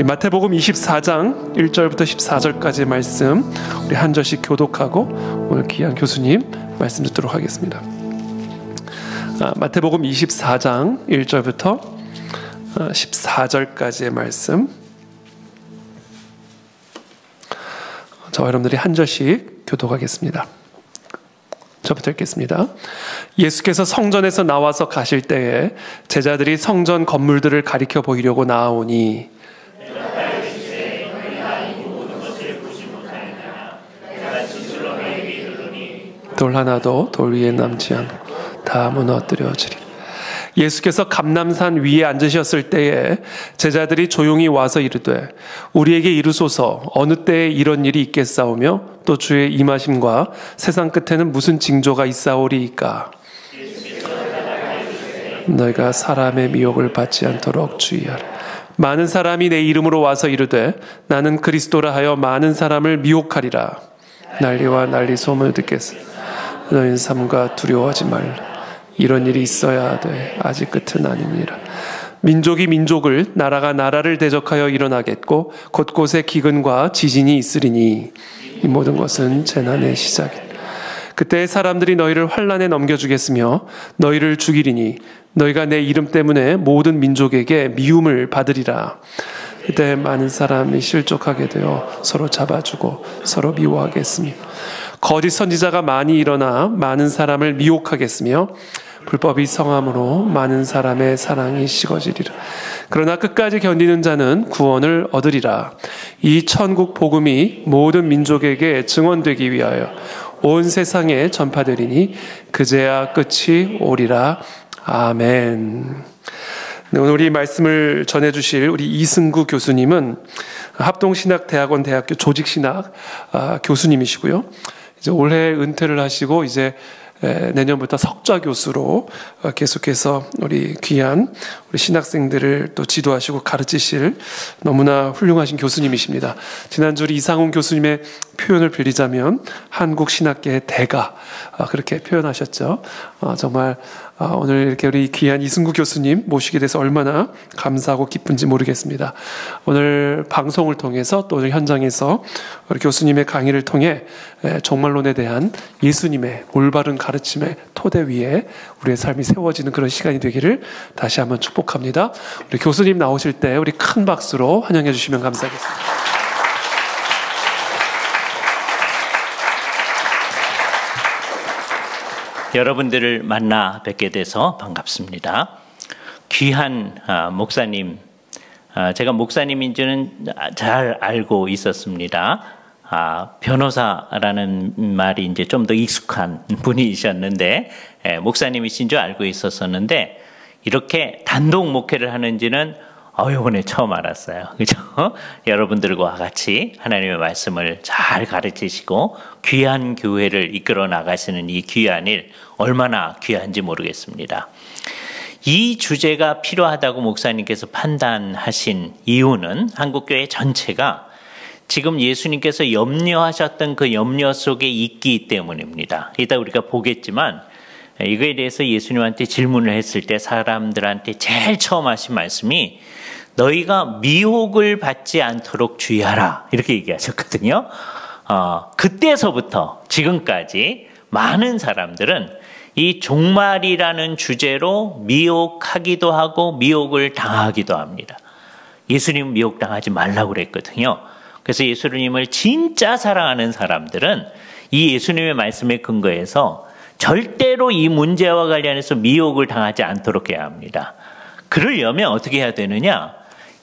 마태복음 24장 1절부터 14절까지의 말씀 우리 한 절씩 교독하고 오늘 귀한 교수님 말씀 듣도록 하겠습니다. 마태복음 24장 1절부터 14절까지의 말씀, 저와 여러분들이 한 절씩 교독하겠습니다. 저부터 읽겠습니다. 예수께서 성전에서 나와서 가실 때에 제자들이 성전 건물들을 가리켜 보이려고 나아오니 돌 하나도 돌 위에 남지 않고 다 무너뜨려지리라. 예수께서 감람산 위에 앉으셨을 때에 제자들이 조용히 와서 이르되 우리에게 이르소서 어느 때에 이런 일이 있겠사오며 또 주의 임하심과 세상 끝에는 무슨 징조가 있사오리이까. 너희가 사람의 미혹을 받지 않도록 주의하라. 많은 사람이 내 이름으로 와서 이르되 나는 그리스도라 하여 많은 사람을 미혹하리라. 난리와 난리 소문을 듣겠으나 너희는 삼가 두려워하지 말라. 이런 일이 있어야 돼. 아직 끝은 아닙니다. 민족이 민족을, 나라가 나라를 대적하여 일어나겠고 곳곳에 기근과 지진이 있으리니 이 모든 것은 재난의 시작이다. 그때 사람들이 너희를 환난에 넘겨주겠으며 너희를 죽이리니 너희가 내 이름 때문에 모든 민족에게 미움을 받으리라. 그때 많은 사람이 실족하게 되어 서로 잡아주고 서로 미워하겠으며 거짓 선지자가 많이 일어나 많은 사람을 미혹하겠으며 불법이 성함으로 많은 사람의 사랑이 식어지리라. 그러나 끝까지 견디는 자는 구원을 얻으리라. 이 천국 복음이 모든 민족에게 증언되기 위하여 온 세상에 전파되리니 그제야 끝이 오리라. 아멘. 오늘 우리 말씀을 전해주실 우리 이승구 교수님은 합동신학대학원 대학교 조직신학 교수님이시고요. 이제 올해 은퇴를 하시고 이제 내년부터 석좌 교수로 계속해서 우리 귀한 우리 신학생들을 또 지도하시고 가르치실 너무나 훌륭하신 교수님이십니다. 지난주 우리 이상훈 교수님의 표현을 빌리자면 한국 신학계의 대가, 그렇게 표현하셨죠. 정말 오늘 이렇게 우리 귀한 이승구 교수님 모시게 돼서 얼마나 감사하고 기쁜지 모르겠습니다. 오늘 방송을 통해서 또 오늘 현장에서 우리 교수님의 강의를 통해 종말론에 대한 예수님의 올바른 가르침의 토대 위에 우리의 삶이 세워지는 그런 시간이 되기를 다시 한번 축복합니다. 우리 교수님 나오실 때 우리 큰 박수로 환영해 주시면 감사하겠습니다. 여러분들을 만나 뵙게 돼서 반갑습니다. 귀한 목사님, 제가 목사님인 줄은 잘 알고 있었습니다. 변호사라는 말이 이제 좀 더 익숙한 분이셨는데, 목사님이신 줄 알고 있었었는데, 이렇게 단독 목회를 하는지는 이번에 처음 알았어요. 그죠? 여러분들과 같이 하나님의 말씀을 잘 가르치시고 귀한 교회를 이끌어 나가시는 이 귀한 일, 얼마나 귀한지 모르겠습니다. 이 주제가 필요하다고 목사님께서 판단하신 이유는 한국교회 전체가 지금 예수님께서 염려하셨던 그 염려 속에 있기 때문입니다. 이따 우리가 보겠지만 이거에 대해서 예수님한테 질문을 했을 때 사람들한테 제일 처음 하신 말씀이 너희가 미혹을 받지 않도록 주의하라, 이렇게 얘기하셨거든요. 그때서부터 지금까지 많은 사람들은 이 종말이라는 주제로 미혹하기도 하고 미혹을 당하기도 합니다. 예수님은 미혹당하지 말라고 그랬거든요. 그래서 예수님을 진짜 사랑하는 사람들은 이 예수님의 말씀에 근거해서 절대로 이 문제와 관련해서 미혹을 당하지 않도록 해야 합니다. 그러려면 어떻게 해야 되느냐?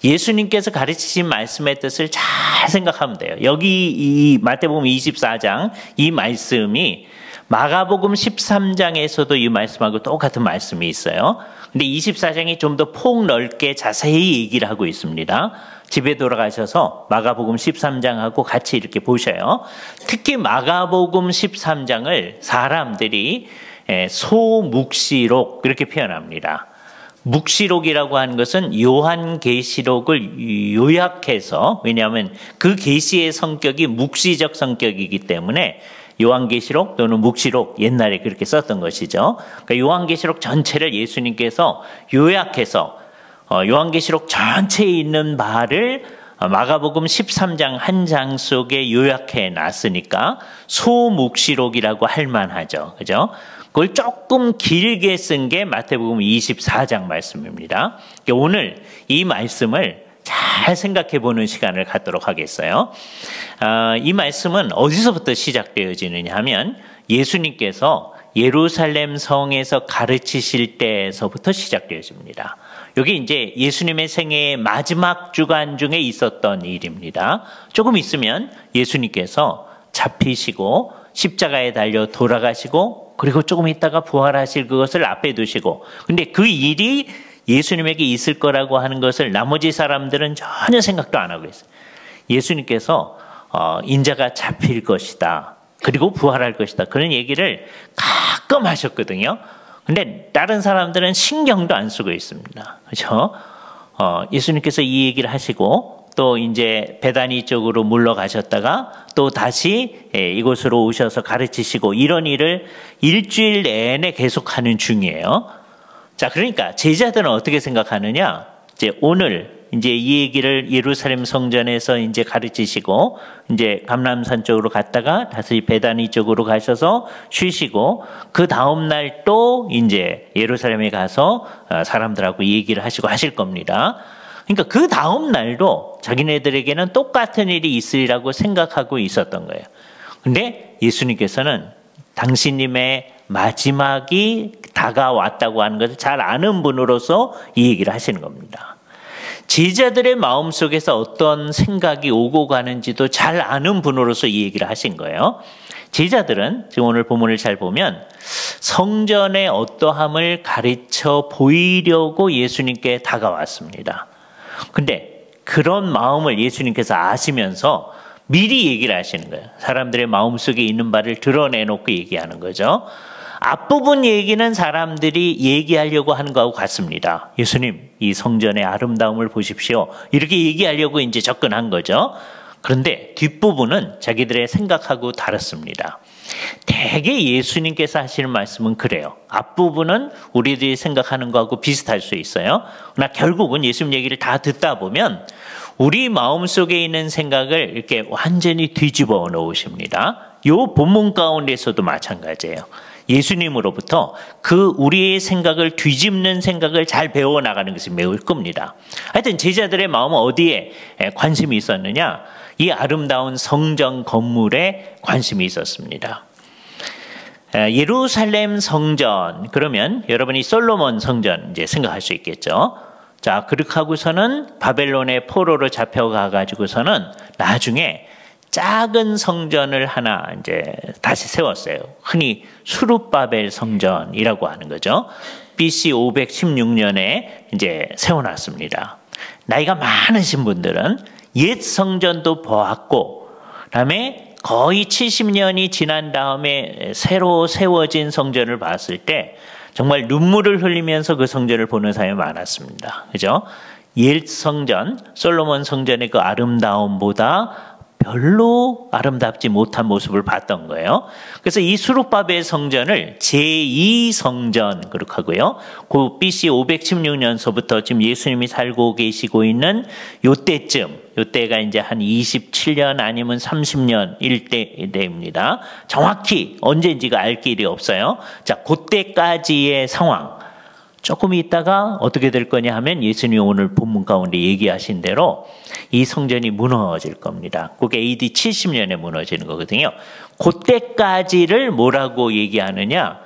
예수님께서 가르치신 말씀의 뜻을 잘 생각하면 돼요. 여기 이 마태복음 24장 이 말씀이 마가복음 13장에서도 이 말씀하고 똑같은 말씀이 있어요. 근데 24장이 좀 더 폭넓게 자세히 얘기를 하고 있습니다. 집에 돌아가셔서 마가복음 13장하고 같이 이렇게 보셔요. 특히 마가복음 13장을 사람들이 소묵시록 이렇게 표현합니다. 묵시록이라고 하는 것은 요한계시록을 요약해서, 왜냐하면 그 계시의 성격이 묵시적 성격이기 때문에 요한계시록 또는 묵시록, 옛날에 그렇게 썼던 것이죠. 그러니까 요한계시록 전체를 예수님께서 요약해서 요한계시록 전체에 있는 말을 마가복음 13장 한 장 속에 요약해 놨으니까 소묵시록이라고 할 만하죠. 그죠? 그걸 조금 길게 쓴 게 마태복음 24장 말씀입니다. 오늘 이 말씀을 잘 생각해 보는 시간을 갖도록 하겠어요. 이 말씀은 어디서부터 시작되어지느냐 하면 예수님께서 예루살렘 성에서 가르치실 때에서부터 시작되어집니다. 여기 이제 예수님의 생애의 마지막 주간 중에 있었던 일입니다. 조금 있으면 예수님께서 잡히시고 십자가에 달려 돌아가시고 그리고 조금 있다가 부활하실 그것을 앞에 두시고 근데 그 일이 예수님에게 있을 거라고 하는 것을 나머지 사람들은 전혀 생각도 안 하고 있어요. 예수님께서 인자가 잡힐 것이다. 그리고 부활할 것이다. 그런 얘기를 가끔 하셨거든요. 근데 다른 사람들은 신경도 안 쓰고 있습니다. 그렇죠? 예수님께서 이 얘기를 하시고 또 이제 베다니 쪽으로 물러가셨다가 또 다시 이곳으로 오셔서 가르치시고 이런 일을 일주일 내내 계속하는 중이에요. 자, 그러니까 제자들은 어떻게 생각하느냐? 이제 오늘 이제 이 얘기를 예루살렘 성전에서 이제 가르치시고 이제 감람산 쪽으로 갔다가 다시 베다니 쪽으로 가셔서 쉬시고 그 다음 날 또 이제 예루살렘에 가서 사람들하고 얘기를 하시고 하실 겁니다. 그러니까 그 다음 날도 자기네들에게는 똑같은 일이 있으리라고 생각하고 있었던 거예요. 근데 예수님께서는 당신님의 마지막이 다가왔다고 하는 것을 잘 아는 분으로서 이 얘기를 하시는 겁니다. 제자들의 마음속에서 어떤 생각이 오고 가는지도 잘 아는 분으로서 이 얘기를 하신 거예요. 제자들은 지금 오늘 본문을 잘 보면 성전의 어떠함을 가르쳐 보이려고 예수님께 다가왔습니다. 근데 그런 마음을 예수님께서 아시면서 미리 얘기를 하시는 거예요. 사람들의 마음속에 있는 바를 드러내놓고 얘기하는 거죠. 앞부분 얘기는 사람들이 얘기하려고 하는 거하고 같습니다. 예수님, 이 성전의 아름다움을 보십시오. 이렇게 얘기하려고 이제 접근한 거죠. 그런데 뒷부분은 자기들의 생각하고 다릅니다. 대개 예수님께서 하시는 말씀은 그래요. 앞부분은 우리들이 생각하는 거하고 비슷할 수 있어요. 그러나 결국은 예수님 얘기를 다 듣다 보면 우리 마음속에 있는 생각을 이렇게 완전히 뒤집어 놓으십니다. 이 본문 가운데서도 마찬가지예요. 예수님으로부터 그 우리의 생각을 뒤집는 생각을 잘 배워나가는 것이 매우 겁니다. 하여튼 제자들의 마음은 어디에 관심이 있었느냐? 이 아름다운 성전 건물에 관심이 있었습니다. 예루살렘 성전, 그러면 여러분이 솔로몬 성전 이제 생각할 수 있겠죠. 자, 그렇게 하고서는 바벨론의 포로로 잡혀가가지고서는 나중에 작은 성전을 하나 이제 다시 세웠어요. 흔히 수룹바벨 성전이라고 하는 거죠. BC 516년에 이제 세워놨습니다. 나이가 많으신 분들은 옛 성전도 보았고, 그다음에 거의 70년이 지난 다음에 새로 세워진 성전을 봤을 때 정말 눈물을 흘리면서 그 성전을 보는 사람이 많았습니다. 그죠? 옛 성전, 솔로몬 성전의 그 아름다움보다 별로 아름답지 못한 모습을 봤던 거예요. 그래서 이 수룹바벨 성전을 제2성전 그렇게 하고요. 그 BC 516년서부터 지금 예수님이 살고 계시고 있는 요때가 이제 한 27년 아니면 30년 일대입니다. 정확히 언제인지가 알 길이 없어요. 자, 그때까지의 상황. 조금 있다가 어떻게 될 거냐 하면 예수님이 오늘 본문 가운데 얘기하신 대로 이 성전이 무너질 겁니다. 그게 AD 70년에 무너지는 거거든요. 그때까지를 뭐라고 얘기하느냐?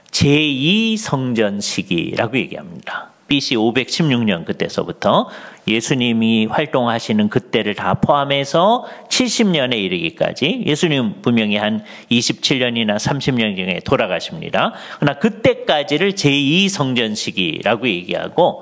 제2성전 시기라고 얘기합니다. BC 516년 그때서부터 예수님이 활동하시는 그때를 다 포함해서 70년에 이르기까지 예수님 분명히 한 27년이나 30년 중에 돌아가십니다. 그러나 그때까지를 제2성전 시기라고 얘기하고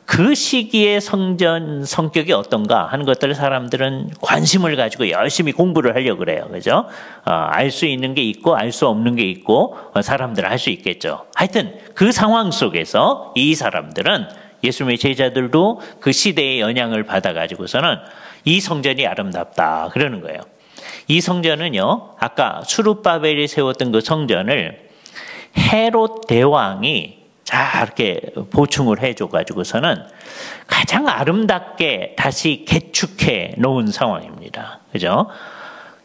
그 시기의 성전 성격이 어떤가 하는 것들을 사람들은 관심을 가지고 열심히 공부를 하려고 그래요. 그죠? 알 수 있는 게 있고 알 수 없는 게 있고 사람들은 할 수 있겠죠. 하여튼 그 상황 속에서 이 사람들은 예수님의 제자들도 그 시대의 영향을 받아가지고서는 이 성전이 아름답다 그러는 거예요. 이 성전은요, 아까 수룹바벨이 세웠던 그 성전을 헤롯 대왕이 잘 이렇게 보충을 해줘가지고서는 가장 아름답게 다시 개축해 놓은 상황입니다. 그죠?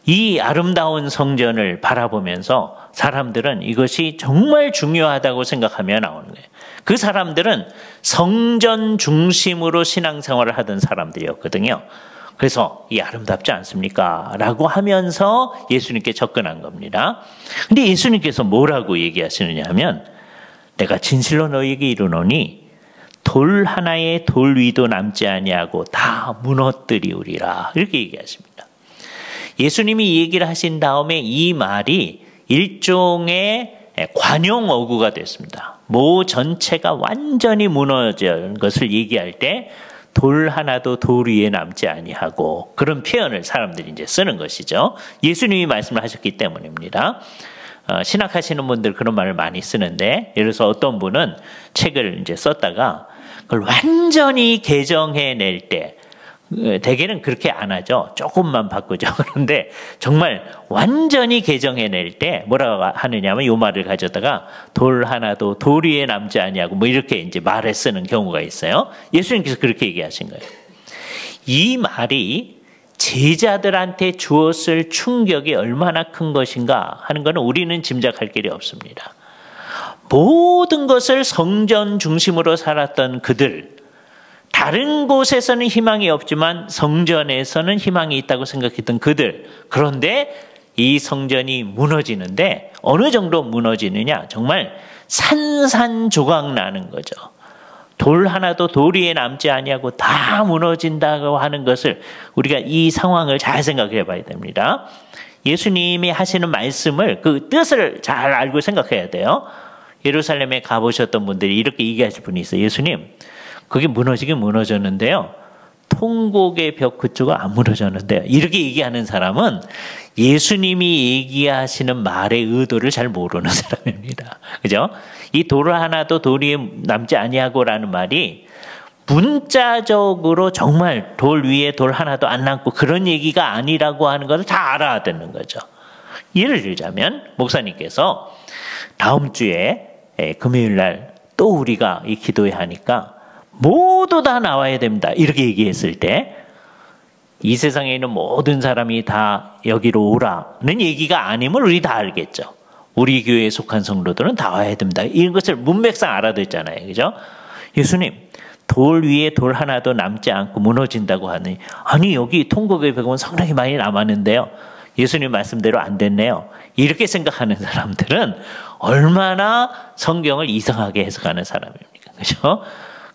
이 아름다운 성전을 바라보면서 사람들은 이것이 정말 중요하다고 생각하며 나오는 거예요. 그 사람들은 성전 중심으로 신앙생활을 하던 사람들이었거든요. 그래서 이 아름답지 않습니까? 라고 하면서 예수님께 접근한 겁니다. 근데 예수님께서 뭐라고 얘기하시느냐 하면 내가 진실로 너희에게 이르노니 돌 하나의 돌 위도 남지 아니하고 다 무너뜨리우리라. 이렇게 얘기하십니다. 예수님이 이 얘기를 하신 다음에 이 말이 일종의 관용 어구가 됐습니다. 모 전체가 완전히 무너진 것을 얘기할 때 돌 하나도 돌 위에 남지 아니하고 그런 표현을 사람들이 이제 쓰는 것이죠. 예수님이 말씀을 하셨기 때문입니다. 신학하시는 분들 그런 말을 많이 쓰는데, 예를 들어서 어떤 분은 책을 이제 썼다가 그걸 완전히 개정해낼 때, 대개는 그렇게 안 하죠. 조금만 바꾸죠. 그런데 정말 완전히 개정해낼 때 뭐라고 하느냐면 이 말을 가져다가 돌 하나도 돌 위에 남지 아니하고 뭐 이렇게 이제 말을 쓰는 경우가 있어요. 예수님께서 그렇게 얘기하신 거예요. 이 말이 제자들한테 주었을 충격이 얼마나 큰 것인가 하는 것은 우리는 짐작할 길이 없습니다. 모든 것을 성전 중심으로 살았던 그들, 다른 곳에서는 희망이 없지만 성전에서는 희망이 있다고 생각했던 그들, 그런데 이 성전이 무너지는데 어느 정도 무너지느냐, 정말 산산조각 나는 거죠. 돌 하나도 돌 위에 남지 아니하고 다 무너진다고 하는 것을 우리가 이 상황을 잘 생각해 봐야 됩니다. 예수님이 하시는 말씀을 그 뜻을 잘 알고 생각해야 돼요. 예루살렘에 가보셨던 분들이 이렇게 얘기하실 분이 있어요. 예수님, 그게 무너지긴 무너졌는데요, 통곡의 벽 그쪽은 안 무너졌는데요. 이렇게 얘기하는 사람은 예수님이 얘기하시는 말의 의도를 잘 모르는 사람입니다. 그죠? 이 돌 하나도 돌 위에 남지 아니하고라는 말이 문자적으로 정말 돌 위에 돌 하나도 안 남고 그런 얘기가 아니라고 하는 것을 다 알아야 되는 거죠. 예를 들자면 목사님께서 다음 주에 금요일 날 또 우리가 이 기도회 하니까 모두 다 나와야 됩니다. 이렇게 얘기했을 때 이 세상에 있는 모든 사람이 다 여기로 오라는 얘기가 아님을 우리 다 알겠죠. 우리 교회에 속한 성도들은 다 와야 됩니다. 이런 것을 문맥상 알아듣잖아요. 그죠? 예수님, 돌 위에 돌 하나도 남지 않고 무너진다고 하니, 아니 여기 통곡의 벽은 상당히 많이 남았는데요, 예수님 말씀대로 안 됐네요. 이렇게 생각하는 사람들은 얼마나 성경을 이상하게 해석하는 사람입니까? 그죠?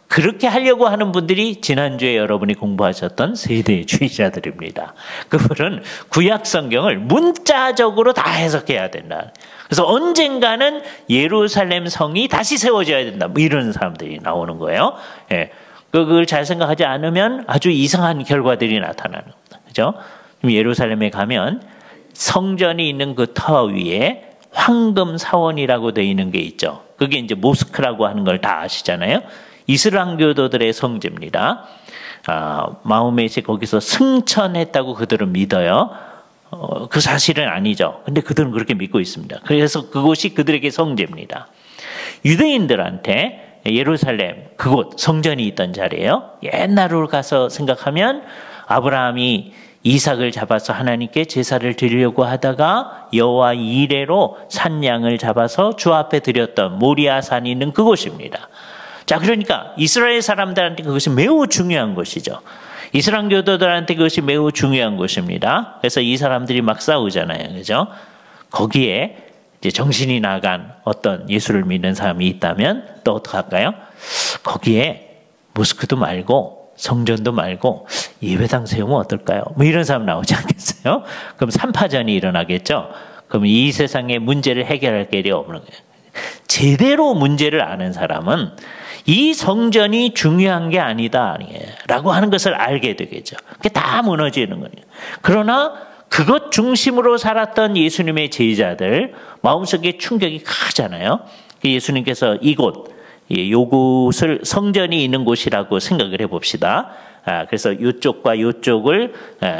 그렇게 하려고 하는 분들이 지난주에 여러분이 공부하셨던 세대주의자들입니다. 그분은 구약 성경을 문자적으로 다 해석해야 된다. 그래서 언젠가는 예루살렘 성이 다시 세워져야 된다. 뭐 이런 사람들이 나오는 거예요. 예. 그걸 잘 생각하지 않으면 아주 이상한 결과들이 나타나는 겁니다. 그죠? 예루살렘에 가면 성전이 있는 그 터 위에 황금 사원이라고 되어 있는 게 있죠. 그게 이제 모스크라고 하는 걸 다 아시잖아요. 이슬람교도들의 성지입니다. 마호멧이 거기서 승천했다고 그들은 믿어요. 그 사실은 아니죠. 근데 그들은 그렇게 믿고 있습니다. 그래서 그곳이 그들에게 성지입니다. 유대인들한테 예루살렘 그곳 성전이 있던 자리예요. 옛날로 가서 생각하면 아브라함이 이삭을 잡아서 하나님께 제사를 드리려고 하다가 여호와 이레로 산양을 잡아서 주 앞에 드렸던 모리아산이 있는 그곳입니다. 자, 그러니까 이스라엘 사람들한테 그것이 매우 중요한 것이죠. 이슬람 교도들한테 그것이 매우 중요한 것입니다. 그래서 이 사람들이 막 싸우잖아요. 그죠? 거기에 이제 정신이 나간 어떤 예수를 믿는 사람이 있다면 또 어떡할까요? 거기에 모스크도 말고 성전도 말고 예배당 세우면 어떨까요? 뭐 이런 사람 나오지 않겠어요? 그럼 삼파전이 일어나겠죠? 그럼 이 세상의 문제를 해결할 길이 없는 거예요. 제대로 문제를 아는 사람은 이 성전이 중요한 게 아니다 라고 하는 것을 알게 되겠죠. 그게 다 무너지는 거예요. 그러나 그것 중심으로 살았던 예수님의 제자들 마음속에 충격이 크잖아요. 예수님께서 이곳 요곳을 성전이 있는 곳이라고 생각을 해봅시다. 그래서 이쪽과 이쪽을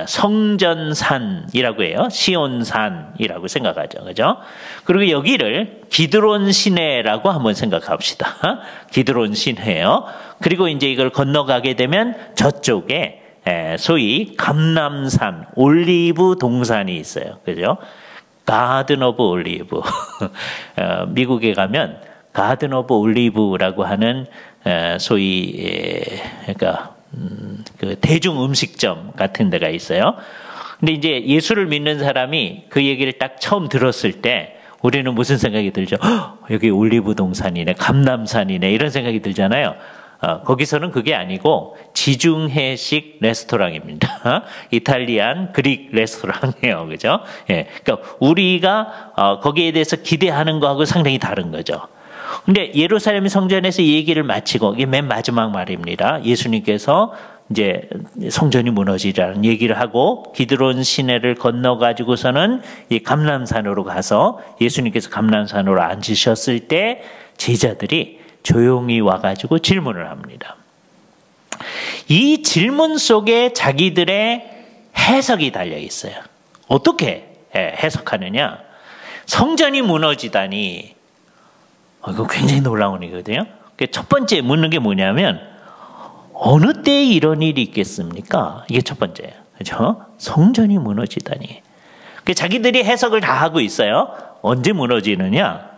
성전산이라고 해요. 시온산이라고 생각하죠. 그죠? 그리고 여기를 기드론 시내라고 한번 생각합시다. 기드론 시내요. 그리고 이제 이걸 건너가게 되면 저쪽에 소위 감람산, 올리브 동산이 있어요. 그죠? 가든 오브 올리브. 미국에 가면 가든 오브 올리브라고 하는 소위 그러니까 그 대중 음식점 같은 데가 있어요. 근데 이제 예수를 믿는 사람이 그 얘기를 딱 처음 들었을 때 우리는 무슨 생각이 들죠? 여기 올리브 동산이네, 감람산이네 이런 생각이 들잖아요. 거기서는 그게 아니고 지중해식 레스토랑입니다. 이탈리안, 그릭 레스토랑이에요. 그죠? 예. 그러니까 우리가 거기에 대해서 기대하는 거하고 상당히 다른 거죠. 근데 예루살렘 성전에서 이 얘기를 마치고 이게 맨 마지막 말입니다. 예수님께서 이제 성전이 무너지라는 얘기를 하고 기드론 시내를 건너 가지고서는 이 감람산으로 가서 예수님께서 감람산으로 앉으셨을 때 제자들이 조용히 와가지고 질문을 합니다. 이 질문 속에 자기들의 해석이 달려 있어요. 어떻게 해석하느냐? 성전이 무너지다니. 이거 굉장히 놀라운 일이거든요. 첫 번째 묻는 게 뭐냐면 어느 때에 이런 일이 있겠습니까? 이게 첫 번째예요. 그렇죠? 성전이 무너지다니. 자기들이 해석을 다 하고 있어요. 언제 무너지느냐?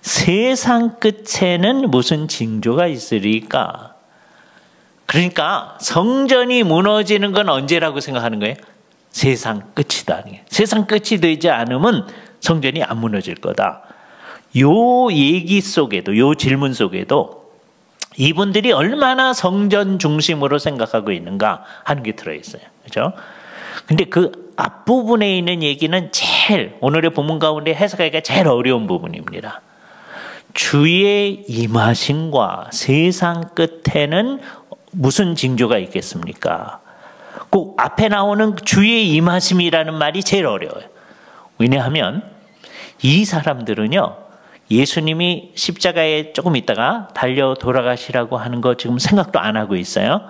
세상 끝에는 무슨 징조가 있으리까? 그러니까 성전이 무너지는 건 언제라고 생각하는 거예요? 세상 끝이다. 세상 끝이 되지 않으면 성전이 안 무너질 거다. 요 얘기 속에도, 요 질문 속에도 이분들이 얼마나 성전 중심으로 생각하고 있는가 하는 게 들어있어요. 그죠? 근데 그 앞부분에 있는 얘기는 제일, 오늘의 본문 가운데 해석하기가 제일 어려운 부분입니다. 주의 임하심과 세상 끝에는 무슨 징조가 있겠습니까? 꼭 앞에 나오는 주의 임하심이라는 말이 제일 어려워요. 왜냐하면 이 사람들은요, 예수님이 십자가에 조금 있다가 달려 돌아가시라고 하는 거 지금 생각도 안 하고 있어요.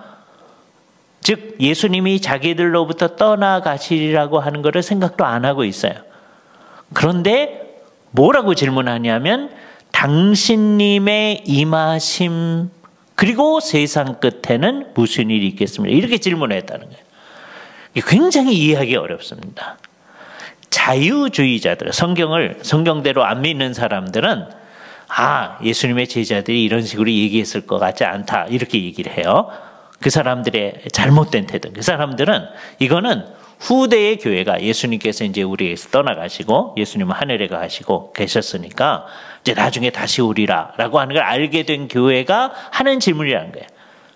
즉 예수님이 자기들로부터 떠나가시리라고 하는 것을 생각도 안 하고 있어요. 그런데 뭐라고 질문하냐면 당신님의 임하심 그리고 세상 끝에는 무슨 일이 있겠습니까? 이렇게 질문을 했다는 거예요. 굉장히 이해하기 어렵습니다. 자유주의자들, 성경대로 안 믿는 사람들은 예수님의 제자들이 이런 식으로 얘기했을 것 같지 않다 이렇게 얘기를 해요. 그 사람들의 잘못된 태도. 그 사람들은 이거는 후대의 교회가 예수님께서 이제 우리에게서 떠나가시고 예수님은 하늘에 가시고 계셨으니까 이제 나중에 다시 오리라라고 하는 걸 알게 된 교회가 하는 질문이라는 거예요.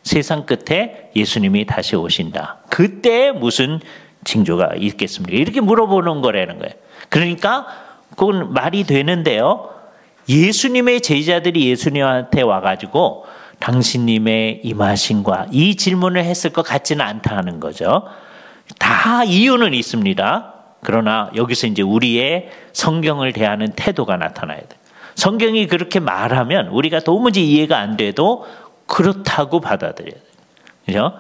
세상 끝에 예수님이 다시 오신다. 그때 무슨 징조가 있겠습니까? 이렇게 물어보는 거라는 거예요. 그러니까 그건 말이 되는데요. 예수님의 제자들이 예수님한테 와가지고 당신님의 임하심과 이 질문을 했을 것 같지는 않다는 거죠. 다 이유는 있습니다. 그러나 여기서 이제 우리의 성경을 대하는 태도가 나타나야 돼요. 성경이 그렇게 말하면 우리가 도무지 이해가 안 돼도 그렇다고 받아들여야 돼요. 그죠?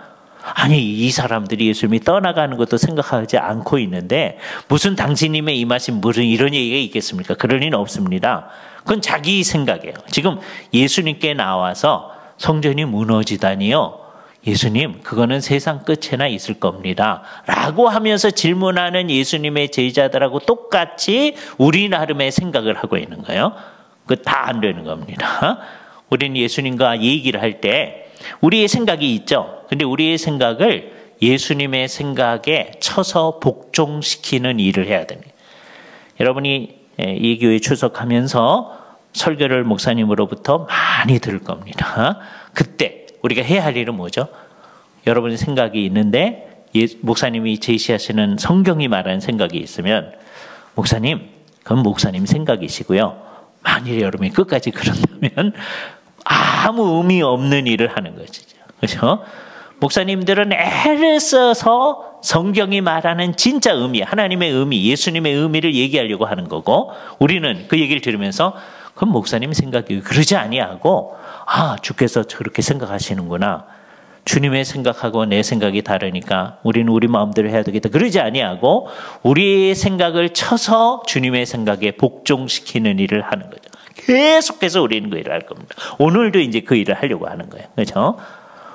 아니 이 사람들이 예수님이 떠나가는 것도 생각하지 않고 있는데 무슨 당신님의 임하심 무슨 이런 얘기가 있겠습니까? 그럴 리는 없습니다. 그건 자기 생각이에요. 지금 예수님께 나와서 성전이 무너지다니요. 예수님 그거는 세상 끝에나 있을 겁니다. 라고 하면서 질문하는 예수님의 제자들하고 똑같이 우리 나름의 생각을 하고 있는 거예요. 그거 다 안 되는 겁니다. 우리는 예수님과 얘기를 할 때 우리의 생각이 있죠. 근데 우리의 생각을 예수님의 생각에 쳐서 복종시키는 일을 해야 됩니다. 여러분이 이 교회에 출석하면서 설교를 목사님으로부터 많이 들을 겁니다. 그때 우리가 해야 할 일은 뭐죠? 여러분의 생각이 있는데 목사님이 제시하시는 성경이 말하는 생각이 있으면 목사님, 그건 목사님 생각이시고요. 만일 여러분이 끝까지 그런다면 아무 의미 없는 일을 하는 것이죠. 그렇죠? 목사님들은 애를 써서 성경이 말하는 진짜 의미, 하나님의 의미, 예수님의 의미를 얘기하려고 하는 거고 우리는 그 얘기를 들으면서 그건 목사님 생각이 그러지 아니하고 아, 주께서 저렇게 생각하시는구나. 주님의 생각하고 내 생각이 다르니까 우리는 우리 마음대로 해야 되겠다. 그러지 아니하고 우리의 생각을 쳐서 주님의 생각에 복종시키는 일을 하는 거죠. 계속해서 우리는 그 일을 할 겁니다. 오늘도 이제 그 일을 하려고 하는 거예요. 그렇죠?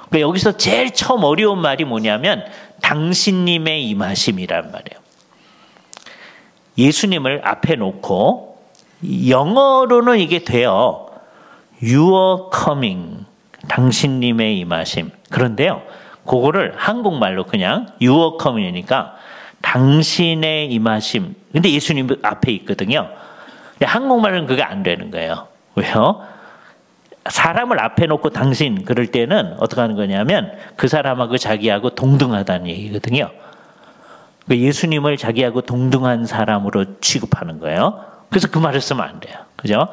그러니까 여기서 제일 처음 어려운 말이 뭐냐면 당신님의 임하심이란 말이에요. 예수님을 앞에 놓고 영어로는 이게 돼요. Your coming. 당신님의 임하심. 그런데요, 그거를 한국말로 그냥 Your coming이니까 당신의 임하심. 근데 예수님 앞에 있거든요. 근데 한국말은 그게 안 되는 거예요. 왜요? 사람을 앞에 놓고 당신 그럴 때는 어떻게 하는 거냐면 그 사람하고 자기하고 동등하다는 얘기거든요. 예수님을 자기하고 동등한 사람으로 취급하는 거예요. 그래서 그 말을 쓰면 안 돼요. 그죠?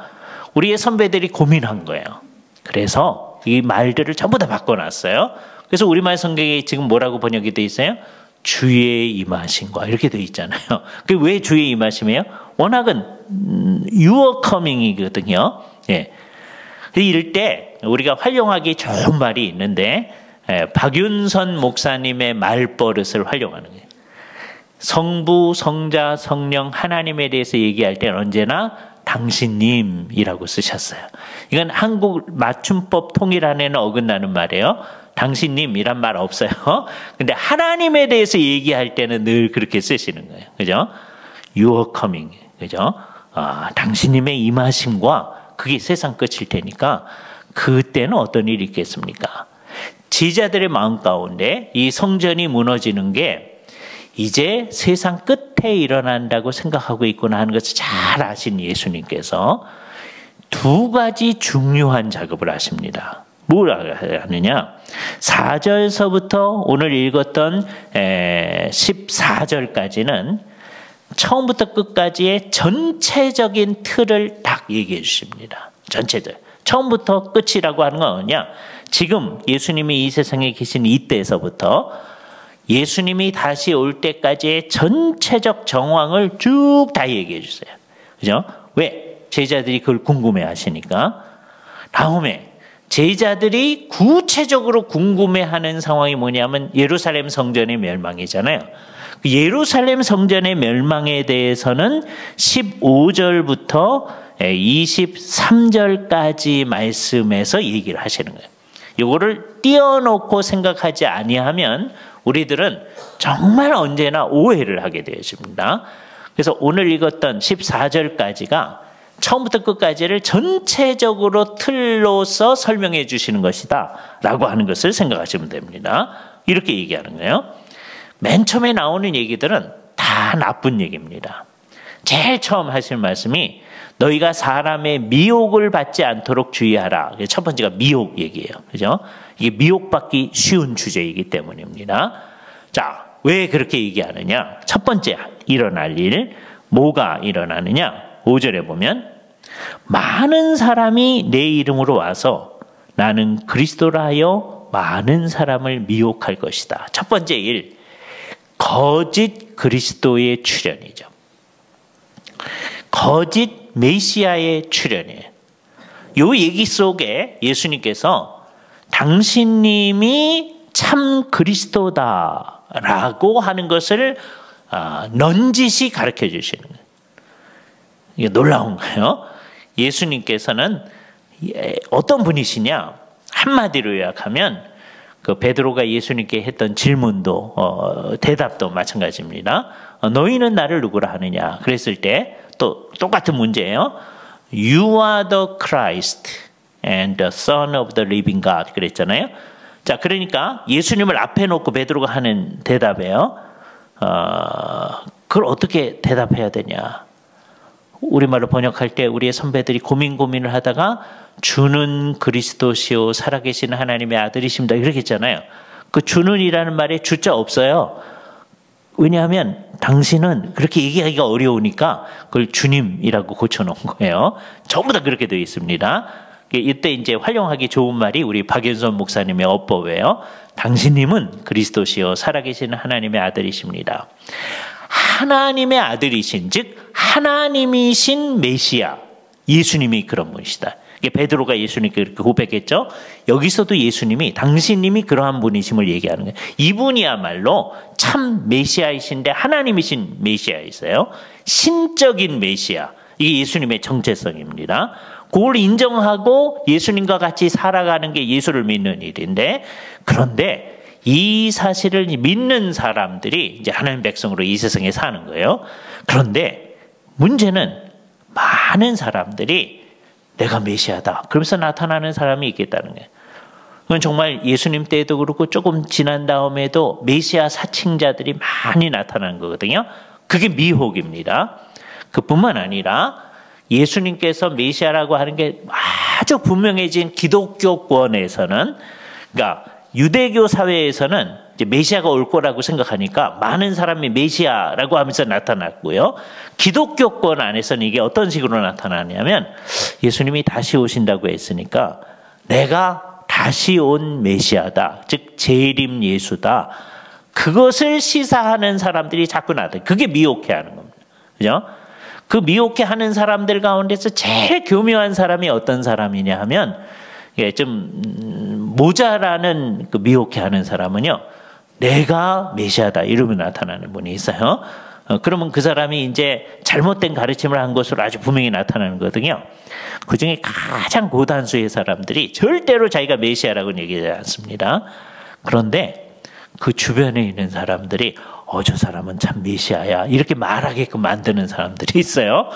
우리의 선배들이 고민한 거예요. 그래서 이 말들을 전부 다 바꿔놨어요. 그래서 우리말 성경에 지금 뭐라고 번역이 돼 있어요? 주의 임하심과 이렇게 돼 있잖아요. 그게 왜 주의 임하심이에요? 워낙은 Your coming이거든요. 예. 이럴 때 우리가 활용하기 좋은 말이 있는데 박윤선 목사님의 말버릇을 활용하는 거예요. 성부, 성자, 성령 하나님에 대해서 얘기할 때는 언제나 당신님이라고 쓰셨어요. 이건 한국 맞춤법 통일안에는 어긋나는 말이에요. 당신님이란 말 없어요. 근데 하나님에 대해서 얘기할 때는 늘 그렇게 쓰시는 거예요. 그죠? Your coming. 그죠? 당신님의 임하심과 그게 세상 끝일 테니까 그때는 어떤 일이 있겠습니까? 지자들의 마음 가운데 이 성전이 무너지는 게 이제 세상 끝에 일어난다고 생각하고 있구나 하는 것을 잘 아신 예수님께서 두 가지 중요한 작업을 하십니다. 뭘 하느냐? 4절서부터 오늘 읽었던 14절까지는 처음부터 끝까지의 전체적인 틀을 딱 얘기해 주십니다. 전체들. 처음부터 끝이라고 하는 건 뭐냐? 지금 예수님이 이 세상에 계신 이때에서부터 예수님이 다시 올 때까지의 전체적 정황을 쭉 다 얘기해 주세요. 그죠? 왜? 제자들이 그걸 궁금해 하시니까. 다음에 제자들이 구체적으로 궁금해 하는 상황이 뭐냐면 예루살렘 성전의 멸망이잖아요. 예루살렘 성전의 멸망에 대해서는 15절부터 23절까지 말씀에서 얘기를 하시는 거예요. 이거를 띄워놓고 생각하지 아니하면 우리들은 정말 언제나 오해를 하게 되어집니다. 그래서 오늘 읽었던 14절까지가 처음부터 끝까지를 전체적으로 틀로서 설명해 주시는 것이다 라고 하는 것을 생각하시면 됩니다. 이렇게 얘기하는 거예요. 맨 처음에 나오는 얘기들은 다 나쁜 얘기입니다. 제일 처음 하시는 말씀이 너희가 사람의 미혹을 받지 않도록 주의하라. 첫 번째가 미혹 얘기예요. 그죠? 이게 미혹받기 쉬운 주제이기 때문입니다. 자, 왜 그렇게 얘기하느냐? 첫 번째 일어날 일, 뭐가 일어나느냐? 5절에 보면 많은 사람이 내 이름으로 와서 나는 그리스도라 하여 많은 사람을 미혹할 것이다. 첫 번째 일, 거짓 그리스도의 출현이죠. 거짓 메시아의 출현이에요. 이 얘기 속에 예수님께서 당신님이 참 그리스도다라고 하는 것을 넌지시 가르쳐 주시는 거예요. 이게 놀라운 거예요. 예수님께서는 어떤 분이시냐? 한마디로 요약하면 그 베드로가 예수님께 했던 질문도 대답도 마찬가지입니다. 너희는 나를 누구라 하느냐? 그랬을 때 또 똑같은 문제예요. You are the Christ and the Son of the living God 그랬잖아요. 자, 그러니까 예수님을 앞에 놓고 베드로가 하는 대답이에요. 그걸 어떻게 대답해야 되냐? 우리말로 번역할 때 우리의 선배들이 고민을 하다가 주는 그리스도시요 살아계신 하나님의 아들이십니다. 이렇게 했잖아요. 그 주는이라는 말에 주자 없어요. 왜냐하면 당신은 그렇게 얘기하기가 어려우니까 그걸 주님이라고 고쳐놓은 거예요. 전부 다 그렇게 되어 있습니다. 이때 이제 활용하기 좋은 말이 우리 박윤선 목사님의 어법이에요. 당신님은 그리스도시요 살아계신 하나님의 아들이십니다. 하나님의 아들이신 즉 하나님이신 메시아 예수님이 그런 분이시다. 이게 베드로가 예수님께 그렇게 고백했죠. 여기서도 예수님이 당신님이 그러한 분이심을 얘기하는 거예요. 이분이야말로 참 메시아이신데 하나님이신 메시아이세요. 신적인 메시아. 이게 예수님의 정체성입니다. 그걸 인정하고 예수님과 같이 살아가는 게 예수를 믿는 일인데, 그런데 이 사실을 믿는 사람들이 이제 하나님 백성으로 이 세상에 사는 거예요. 그런데 문제는 많은 사람들이 내가 메시아다 그러면서 나타나는 사람이 있겠다는 거예요. 그건 정말 예수님 때도 그렇고 조금 지난 다음에도 메시아 사칭자들이 많이 나타나는 거거든요. 그게 미혹입니다. 그뿐만 아니라 예수님께서 메시아라고 하는 게 아주 분명해진 기독교권에서는, 그러니까 유대교 사회에서는 이제 메시아가 올 거라고 생각하니까 많은 사람이 메시아라고 하면서 나타났고요. 기독교권 안에서는 이게 어떤 식으로 나타나냐면, 예수님이 다시 오신다고 했으니까 내가 다시 온 메시아다, 즉 재림 예수다, 그것을 시사하는 사람들이 자꾸 나타나요. 그게 미혹해하는 겁니다. 그죠? 그 미혹해하는 사람들 가운데서 제일 교묘한 사람이 어떤 사람이냐 하면, 좀 모자라는 그 미혹해하는 사람은요, 내가 메시아다 이러면 나타나는 분이 있어요. 그러면 그 사람이 이제 잘못된 가르침을 한 것으로 아주 분명히 나타나는 거거든요. 그 중에 가장 고단수의 사람들이 절대로 자기가 메시아라고는 얘기하지 않습니다. 그런데 그 주변에 있는 사람들이 저 사람은 참 메시아야 이렇게 말하게끔 만드는 사람들이 있어요.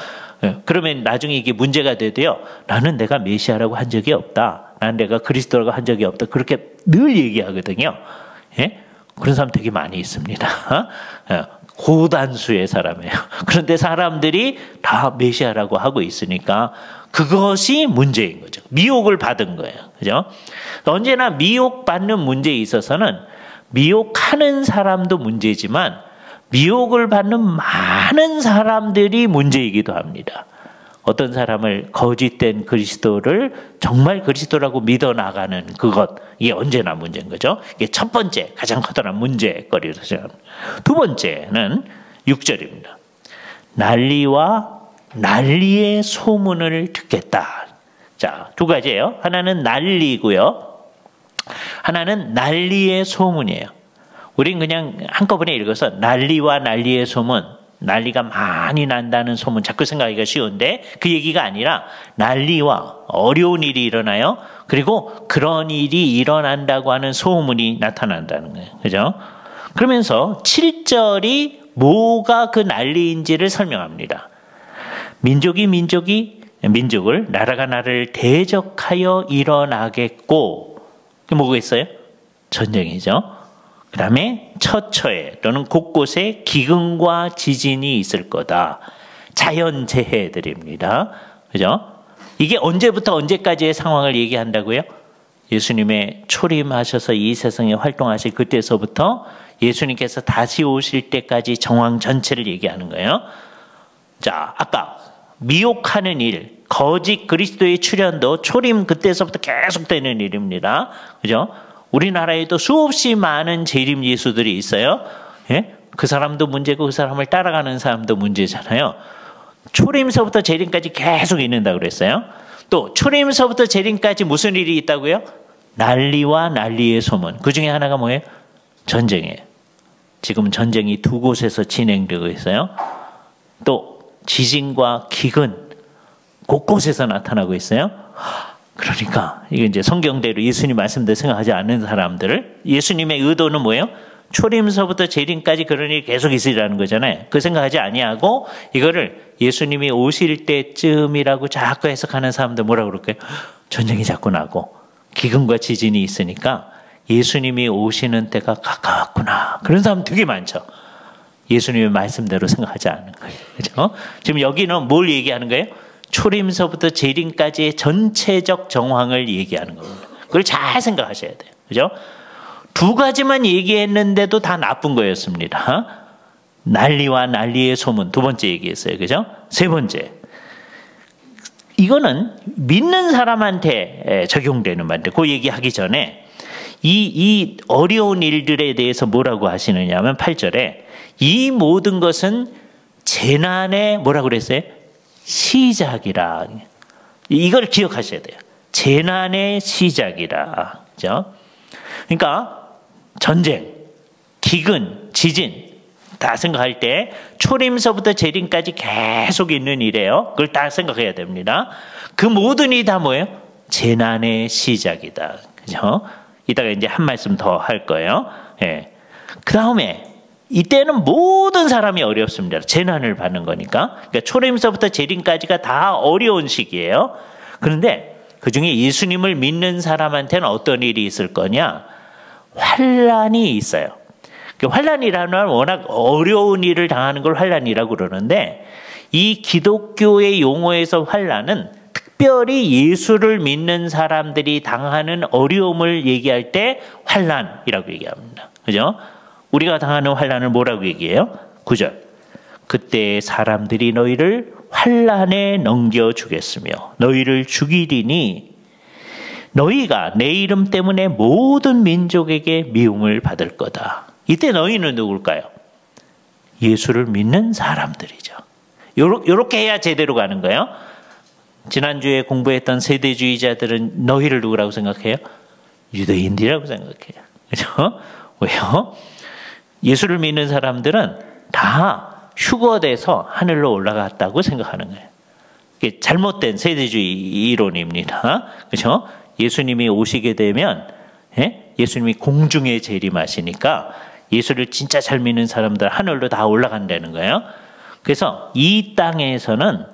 그러면 나중에 이게 문제가 돼도요, 나는 내가 메시아라고 한 적이 없다, 나는 내가 그리스도라고 한 적이 없다, 그렇게 늘 얘기하거든요. 예? 그런 사람 되게 많이 있습니다. 고단수의 사람이에요. 그런데 사람들이 다 메시아라고 하고 있으니까 그것이 문제인 거죠. 미혹을 받은 거예요. 그죠? 언제나 미혹받는 문제에 있어서는 미혹하는 사람도 문제지만 미혹을 받는 많은 사람들이 문제이기도 합니다. 어떤 사람을 거짓된 그리스도를 정말 그리스도라고 믿어 나가는 그것, 이게 언제나 문제인 거죠. 이게 첫 번째 가장 커다란 문제거리로 생각합니다. 두 번째는 6절입니다. 난리와 난리의 소문을 듣겠다. 자, 두 가지예요. 하나는 난리고요, 하나는 난리의 소문이에요. 우린 그냥 한꺼번에 읽어서 난리와 난리의 소문, 난리가 많이 난다는 소문 자꾸 생각하기가 쉬운데, 그 얘기가 아니라 난리와 어려운 일이 일어나요. 그리고 그런 일이 일어난다고 하는 소문이 나타난다는 거예요. 그죠? 그러면서 7절이 뭐가 그 난리인지를 설명합니다. 민족을, 나라가 나라를 대적하여 일어나겠고, 그게 뭐겠어요? 전쟁이죠. 그 다음에 처처에 또는 곳곳에 기근과 지진이 있을 거다. 자연재해들입니다. 그죠? 이게 언제부터 언제까지의 상황을 얘기한다고요? 예수님의 초림하셔서 이 세상에 활동하실 그때서부터 예수님께서 다시 오실 때까지 정황 전체를 얘기하는 거예요. 자, 아까 미혹하는 일, 거짓 그리스도의 출현도 초림 그때서부터 계속되는 일입니다. 그죠? 우리나라에도 수없이 많은 재림 예수들이 있어요. 예? 그 사람도 문제고 그 사람을 따라가는 사람도 문제잖아요. 초림서부터 재림까지 계속 있는다고 그랬어요. 또 초림서부터 재림까지 무슨 일이 있다고요? 난리와 난리의 소문. 그 중에 하나가 뭐예요? 전쟁이에요. 지금 전쟁이 두 곳에서 진행되고 있어요. 또 지진과 기근 곳곳에서 나타나고 있어요. 그러니까 이게 이제 성경대로 예수님 말씀대로 생각하지 않는 사람들을, 예수님의 의도는 뭐예요? 초림서부터 재림까지 그런 일이 계속 있으리라는 거잖아요. 그 생각하지 아니하고 이거를 예수님이 오실 때쯤이라고 자꾸 해석하는 사람들 뭐라고 그럴까요? 전쟁이 자꾸 나고 기근과 지진이 있으니까 예수님이 오시는 때가 가까웠구나, 그런 사람 되게 많죠. 예수님의 말씀대로 생각하지 않는 거예요. 그렇죠? 지금 여기는 뭘 얘기하는 거예요? 초림서부터 재림까지의 전체적 정황을 얘기하는 겁니다. 그걸 잘 생각하셔야 돼요. 그죠? 두 가지만 얘기했는데도 다 나쁜 거였습니다. 난리와 난리의 소문, 두 번째 얘기했어요. 그죠? 세 번째. 이거는 믿는 사람한테 적용되는 말인데, 그 얘기하기 전에 이 어려운 일들에 대해서 뭐라고 하시느냐 하면 8절에 이 모든 것은 재난의 뭐라고 그랬어요? 시작이라. 이걸 기억하셔야 돼요. 재난의 시작이라. 그죠? 그러니까 전쟁, 기근, 지진 다 생각할 때 초림서부터 재림까지 계속 있는 일이에요. 그걸 다 생각해야 됩니다. 그 모든 일이 다 뭐예요? 재난의 시작이다. 그죠? 이따가 이제 한 말씀 더 할 거예요. 예. 그 다음에 이때는 모든 사람이 어렵습니다. 재난을 받는 거니까. 그러니까 초림서부터 재림까지가 다 어려운 시기예요. 그런데 그 중에 예수님을 믿는 사람한테는 어떤 일이 있을 거냐? 환난이 있어요. 환난이라는 건 워낙 어려운 일을 당하는 걸 환난이라고 그러는데 이 기독교의 용어에서 환난은 특별히 예수를 믿는 사람들이 당하는 어려움을 얘기할 때 환난이라고 얘기합니다. 그죠? 우리가 당하는 환난을 뭐라고 얘기해요? 9절. 그때 사람들이 너희를 환난에 넘겨주겠으며 너희를 죽이리니 너희가 내 이름 때문에 모든 민족에게 미움을 받을 거다. 이때 너희는 누굴까요? 예수를 믿는 사람들이죠. 요렇게 해야 제대로 가는 거예요. 지난주에 공부했던 세대주의자들은 너희를 누구라고 생각해요? 유대인들이라고 생각해요. 그렇죠? 왜요? 예수를 믿는 사람들은 다 휴거돼서 하늘로 올라갔다고 생각하는 거예요. 이게 잘못된 세대주의 이론입니다. 그렇죠? 예수님이 오시게 되면 예수님이 공중에 재림하시니까 예수를 진짜 잘 믿는 사람들 하늘로 다 올라간다는 거예요. 그래서 이 땅에서는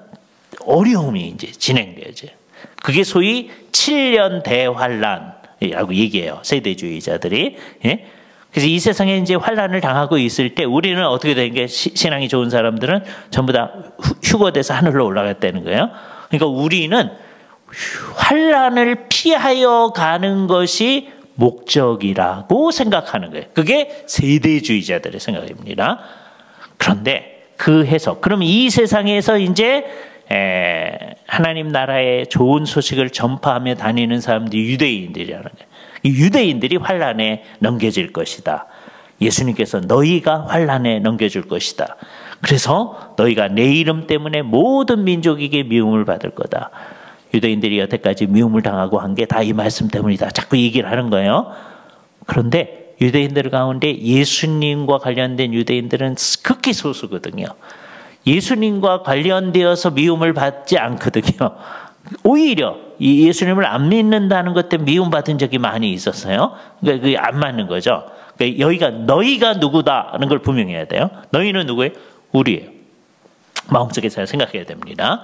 어려움이 이제 진행되어져요. 그게 소위 7년 대환란이라고 얘기해요. 세대주의자들이. 그래서 이 세상에 이제 환란을 당하고 있을 때 우리는 어떻게 된 게 신앙이 좋은 사람들은 전부 다 휴거돼서 하늘로 올라갔다는 거예요. 그러니까 우리는 환란을 피하여 가는 것이 목적이라고 생각하는 거예요. 그게 세대주의자들의 생각입니다. 그런데 그 해석, 그럼 이 세상에서 이제 하나님 나라의 좋은 소식을 전파하며 다니는 사람들이 유대인들이라는 거예요. 이 유대인들이 환란에 넘겨질 것이다. 예수님께서 너희가 환란에 넘겨줄 것이다. 그래서 너희가 내 이름 때문에 모든 민족에게 미움을 받을 거다. 유대인들이 여태까지 미움을 당하고 한 게 다 이 말씀 때문이다. 자꾸 얘기를 하는 거예요. 그런데 유대인들 가운데 예수님과 관련된 유대인들은 극히 소수거든요. 예수님과 관련되어서 미움을 받지 않거든요. 오히려 예수님을 안 믿는다는 것 때문에 미움받은 적이 많이 있었어요. 그러니까 그게 안 맞는 거죠. 그러니까 너희가 누구다는 걸 분명히 해야 돼요. 너희는 누구예요? 우리예요. 마음속에 잘 생각해야 됩니다.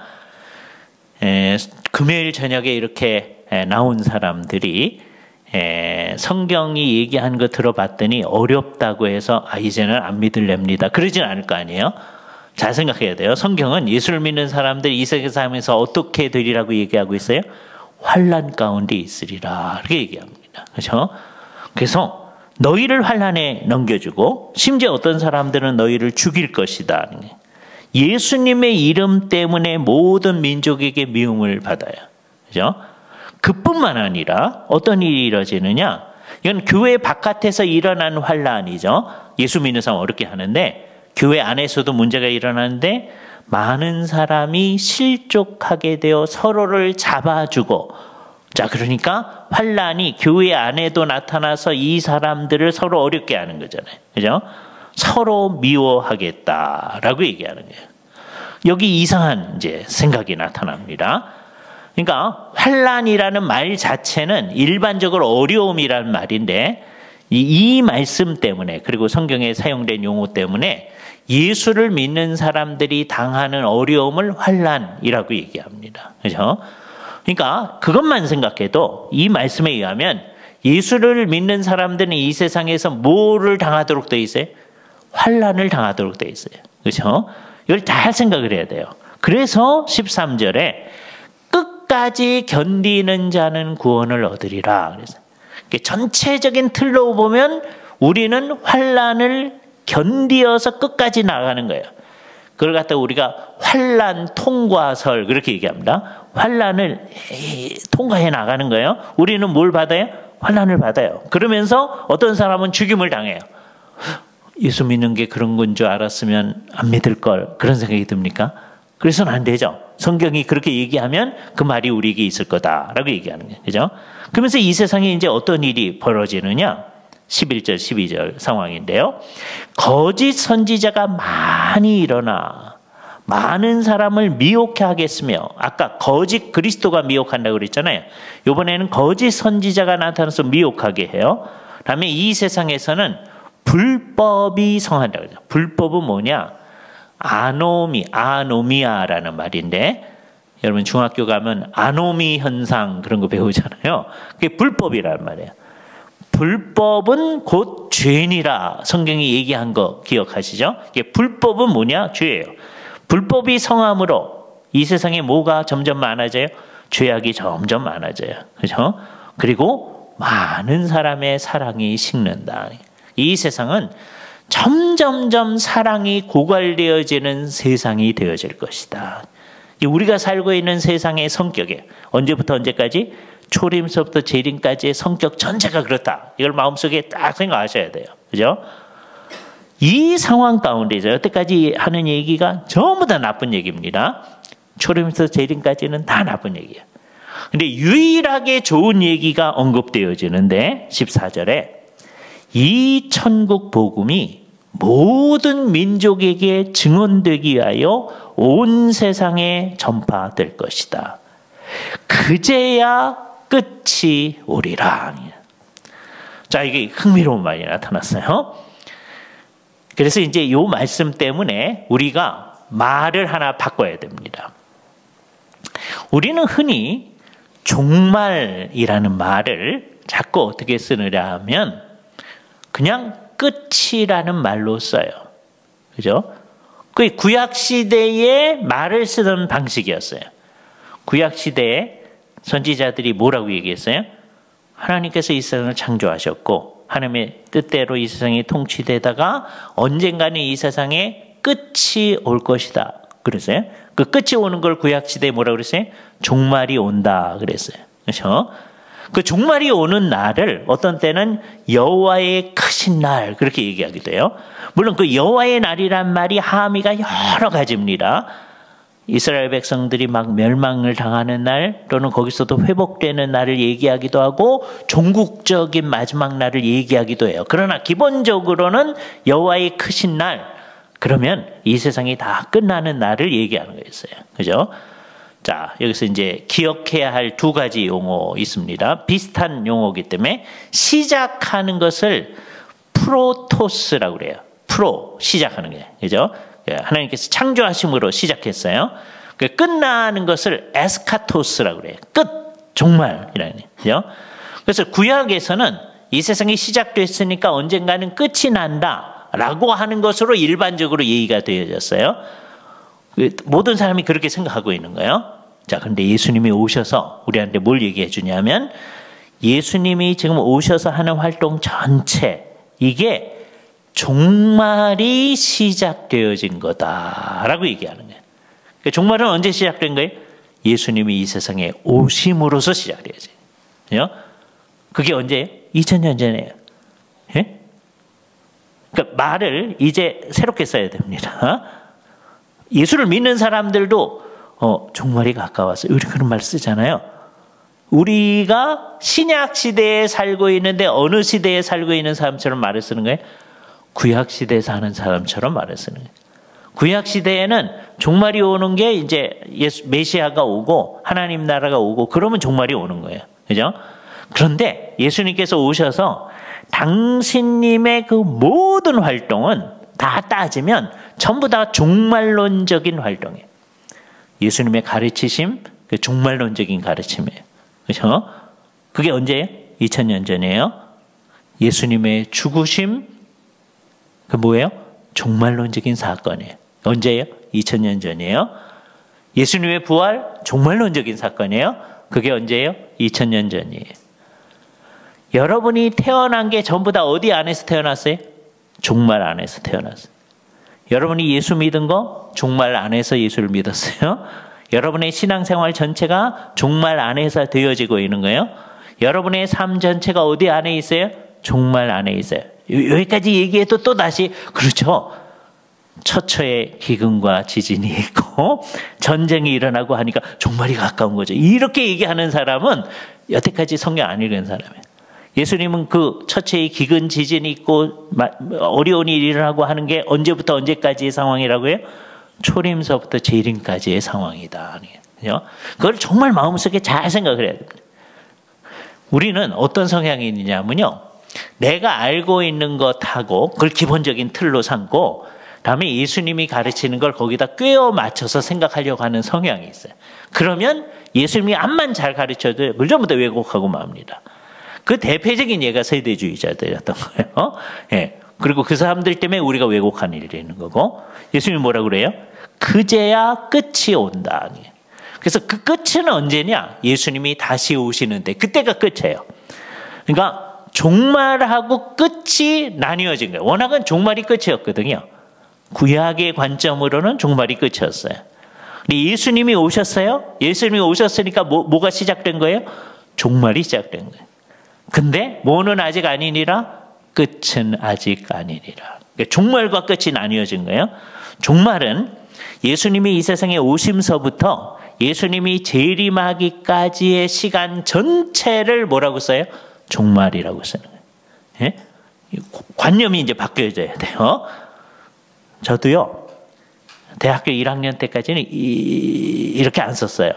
금요일 저녁에 이렇게 나온 사람들이 성경이 얘기한 거 들어봤더니 어렵다고 해서 이제는 안 믿을랍니다. 그러진 않을 거 아니에요. 잘 생각해야 돼요. 성경은 예수를 믿는 사람들이 이 세계 살면서 어떻게 되리라고 얘기하고 있어요? 환난 가운데 있으리라 이렇게 얘기합니다. 그렇죠? 그래서 너희를 환난에 넘겨주고 심지어 어떤 사람들은 너희를 죽일 것이다. 예수님의 이름 때문에 모든 민족에게 미움을 받아요. 그죠? 그뿐만 아니라 어떤 일이 이루어지느냐? 이건 교회 바깥에서 일어난 환란이죠. 예수 믿는 사람 어렵게 하는데 교회 안에서도 문제가 일어나는데 많은 사람이 실족하게 되어 서로를 잡아주고 자 그러니까 환란이 교회 안에도 나타나서 이 사람들을 서로 어렵게 하는 거잖아요. 그죠? 서로 미워하겠다라고 얘기하는 거예요. 여기 이상한 이제 생각이 나타납니다. 그러니까 환란이라는 말 자체는 일반적으로 어려움이라는 말인데 이 말씀 때문에 그리고 성경에 사용된 용어 때문에 예수를 믿는 사람들이 당하는 어려움을 환란이라고 얘기합니다. 그렇죠? 그러니까 그것만 생각해도 이 말씀에 의하면 예수를 믿는 사람들은 이 세상에서 뭐를 당하도록 돼 있어요? 환란을 당하도록 돼 있어요. 그렇죠? 이걸 잘 생각을 해야 돼요. 그래서 13절에 끝까지 견디는 자는 구원을 얻으리라. 그래서 전체적인 틀로 보면 우리는 환란을 견디어서 끝까지 나가는 거예요. 그걸 갖다 우리가 환란 통과설 그렇게 얘기합니다. 환란을 통과해 나가는 거예요. 우리는 뭘 받아요? 환란을 받아요. 그러면서 어떤 사람은 죽임을 당해요. 예수 믿는 게 그런 건 줄 알았으면 안 믿을 걸 그런 생각이 듭니까? 그래서는 안 되죠. 성경이 그렇게 얘기하면 그 말이 우리에게 있을 거다라고 얘기하는 거예요. 그죠? 그러면서 이 세상에 이제 어떤 일이 벌어지느냐? 11절, 12절 상황인데요. 거짓 선지자가 많이 일어나 많은 사람을 미혹해 하겠으며, 아까 거짓 그리스도가 미혹한다고 그랬잖아요. 이번에는 거짓 선지자가 나타나서 미혹하게 해요. 다음에 이 세상에서는 불법이 성한다고 그러죠. 불법은 뭐냐? 아노미아라는 말인데, 여러분 중학교 가면 아노미 현상 그런 거 배우잖아요. 그게 불법이라는 말이에요. 불법은 곧 죄니라 성경이 얘기한 거 기억하시죠? 이게 불법은 뭐냐? 죄예요. 불법이 성함으로 이 세상에 뭐가 점점 많아져요? 죄악이 점점 많아져요. 그렇죠? 그리고 많은 사람의 사랑이 식는다. 이 세상은 점점점 사랑이 고갈되어지는 세상이 되어질 것이다. 우리가 살고 있는 세상의 성격에 언제부터 언제까지? 초림서부터 재림까지의 성격 전체가 그렇다. 이걸 마음속에 딱 생각하셔야 돼요. 그죠? 이 상황 가운데서 여태까지 하는 얘기가 전부 다 나쁜 얘기입니다. 초림부터 재림까지는 다 나쁜 얘기예요. 근데 유일하게 좋은 얘기가 언급되어지는데 14절에 이 천국 복음이 모든 민족에게 증언되기 위하여 온 세상에 전파될 것이다. 그제야 끝이 오리라. 자, 이게 흥미로운 말이 나타났어요. 그래서 이제 이 말씀 때문에 우리가 말을 하나 바꿔야 됩니다. 우리는 흔히 종말이라는 말을 자꾸 어떻게 쓰느냐 하면 그냥 끝이라는 말로 써요. 그죠? 그 구약시대의 말을 쓰던 방식이었어요. 구약시대에 선지자들이 뭐라고 얘기했어요? 하나님께서 이 세상을 창조하셨고 하나님의 뜻대로 이 세상이 통치되다가 언젠가는 이 세상에 끝이 올 것이다. 그랬어요. 그 끝이 오는 걸 구약시대에 뭐라고 그랬어요? 종말이 온다 그랬어요. 그렇죠? 그 종말이 오는 날을 어떤 때는 여호와의 크신 날 그렇게 얘기하기도 해요. 물론 그 여호와의 날이란 말이 함의가 여러 가지입니다. 이스라엘 백성들이 막 멸망을 당하는 날 또는 거기서도 회복되는 날을 얘기하기도 하고 종국적인 마지막 날을 얘기하기도 해요. 그러나 기본적으로는 여호와의 크신 날, 그러면 이 세상이 다 끝나는 날을 얘기하는 거였어요. 그죠? 자, 여기서 이제 기억해야 할 두 가지 용어 있습니다. 비슷한 용어이기 때문에 시작하는 것을 프로토스라고 그래요. 시작하는 게. 그죠? 하나님께서 창조하심으로 시작했어요. 끝나는 것을 에스카토스라고 그래요. 끝, 종말이라는 거죠. 그래서 구약에서는 이 세상이 시작됐으니까 언젠가는 끝이 난다라고 하는 것으로 일반적으로 얘기가 되어졌어요. 모든 사람이 그렇게 생각하고 있는 거예요. 자, 그런데 예수님이 오셔서 우리한테 뭘 얘기해 주냐면 예수님이 지금 오셔서 하는 활동 전체 이게 종말이 시작되어진 거다라고 얘기하는 거예요. 그러니까 종말은 언제 시작된 거예요? 예수님이 이 세상에 오심으로써 시작되어진 거예요. 그게 언제예요? 2000년 전이에요. 예? 그러니까 말을 이제 새롭게 써야 됩니다. 예수를 믿는 사람들도 종말이 가까웠어요. 우리 그런 말 쓰잖아요. 우리가 신약 시대에 살고 있는데 어느 시대에 살고 있는 사람처럼 말을 쓰는 거예요? 구약 시대에 사는 사람처럼 말을 쓰는 거예요. 구약 시대에는 종말이 오는 게 이제 메시아가 오고 하나님 나라가 오고 그러면 종말이 오는 거예요. 그죠? 그런데 예수님께서 오셔서 당신님의 그 모든 활동은 다 따지면 전부 다 종말론적인 활동이에요. 예수님의 가르치심, 그 종말론적인 가르침이에요. 그렇죠? 그게 언제예요? 2000년 전이에요. 예수님의 죽으심, 그 뭐예요? 종말론적인 사건이에요. 언제예요? 2000년 전이에요. 예수님의 부활, 종말론적인 사건이에요. 그게 언제예요? 2000년 전이에요. 여러분이 태어난 게 전부 다 어디 안에서 태어났어요? 종말 안에서 태어났어요. 여러분이 예수 믿은 거 종말 안에서 예수를 믿었어요. 여러분의 신앙생활 전체가 종말 안에서 되어지고 있는 거예요. 여러분의 삶 전체가 어디 안에 있어요? 종말 안에 있어요. 여기까지 얘기해도 또 다시 그렇죠. 처처에 기근과 지진이 있고 전쟁이 일어나고 하니까 종말이 가까운 거죠. 이렇게 얘기하는 사람은 여태까지 성경 안 읽은 사람이에요. 예수님은 그 처처에 기근 지진이 있고 어려운 일이 일어나고 하는 게 언제부터 언제까지의 상황이라고요? 초림서부터 재림까지의 상황이다. 그걸 정말 마음속에 잘 생각을 해야 됩니다. 우리는 어떤 성향이 있느냐면요, 내가 알고 있는 것하고 그걸 기본적인 틀로 삼고 다음에 예수님이 가르치는 걸 거기다 꿰어 맞춰서 생각하려고 하는 성향이 있어요. 그러면 예수님이 암만 잘 가르쳐도 그걸 전부 다 왜곡하고 맙니다. 그 대표적인 예가 세대주의자들이었던 거예요. 예. 그리고 그 사람들 때문에 우리가 왜곡하는 일이 있는 거고, 예수님이 뭐라고 그래요? 그제야 끝이 온다. 그래서 그 끝은 언제냐? 예수님이 다시 오시는데 그때가 끝이에요. 그러니까 종말하고 끝이 나뉘어진 거예요. 워낙은 종말이 끝이었거든요. 구약의 관점으로는 종말이 끝이었어요. 근데 예수님이 오셨어요? 예수님이 오셨으니까 뭐가 시작된 거예요? 종말이 시작된 거예요. 근데 뭐는 아직 아니니라? 끝은 아직 아니니라. 그러니까 종말과 끝이 나뉘어진 거예요. 종말은 예수님이 이 세상에 오심서부터 예수님이 재림하기까지의 시간 전체를 뭐라고 써요? 종말이라고 쓰는 거예요. 예? 관념이 이제 바뀌어져야 돼요. 저도요, 대학교 1학년 때까지는 이렇게 안 썼어요.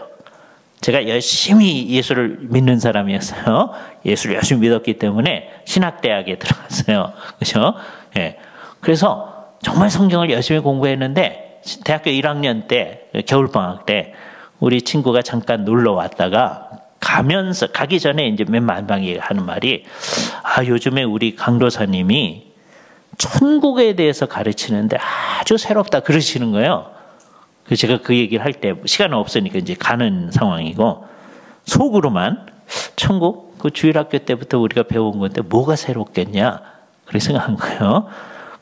제가 열심히 예수를 믿는 사람이었어요. 예수를 열심히 믿었기 때문에 신학대학에 들어갔어요. 그렇죠? 예. 그래서 정말 성경을 열심히 공부했는데 대학교 1학년 때 겨울방학 때 우리 친구가 잠깐 놀러 왔다가 가기 전에 이제 맨 마지막에 하는 말이, 요즘에 우리 강도사님이 천국에 대해서 가르치는데 아주 새롭다 그러시는 거예요. 그래서 제가 그 얘기를 할 때 시간은 없으니까 이제 가는 상황이고, 속으로만 천국 그 주일학교 때부터 우리가 배운 건데 뭐가 새롭겠냐 그렇게 생각한 거예요.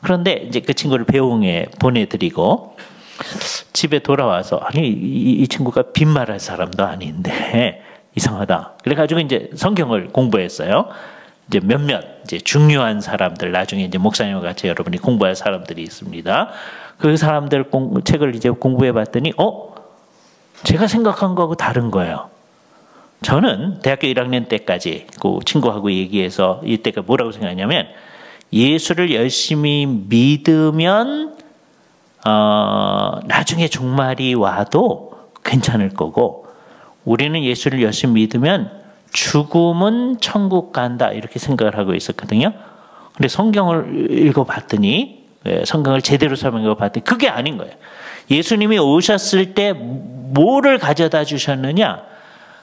그런데 이제 그 친구를 배웅에 보내드리고 집에 돌아와서, 아니 이 친구가 빈말할 사람도 아닌데 이상하다. 그래가지고 이제 성경을 공부했어요. 이제 몇몇 이제 중요한 사람들, 나중에 이제 목사님과 같이 여러분이 공부할 사람들이 있습니다. 그 사람들 책을 이제 공부해 봤더니, 제가 생각한 거하고 다른 거예요. 저는 대학교 1학년 때까지 그 친구하고 얘기해서 이때가 뭐라고 생각하냐면, 예수를 열심히 믿으면 나중에 종말이 와도 괜찮을 거고, 우리는 예수를 열심히 믿으면 죽음은 천국 간다 이렇게 생각을 하고 있었거든요. 근데 성경을 읽어봤더니, 성경을 제대로 설명해봤더니 그게 아닌 거예요. 예수님이 오셨을 때 뭐를 가져다 주셨느냐?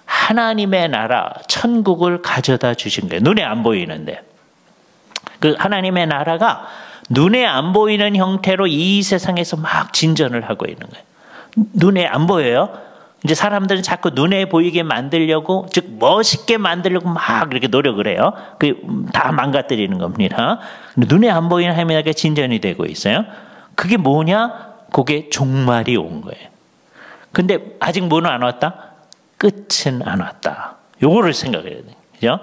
하나님의 나라, 천국을 가져다 주신 거예요. 눈에 안 보이는데. 그 하나님의 나라가 눈에 안 보이는 형태로 이 세상에서 막 진전을 하고 있는 거예요. 눈에 안 보여요. 이제 사람들은 자꾸 눈에 보이게 만들려고, 즉 멋있게 만들려고 막 이렇게 노력을 해요. 그게 다 망가뜨리는 겁니다. 눈에 안 보이는 하나님의 진전이 되고 있어요. 그게 뭐냐? 그게 종말이 온 거예요. 근데 아직 뭐는 안 왔다? 끝은 안 왔다. 요거를 생각해야 돼요. 그죠?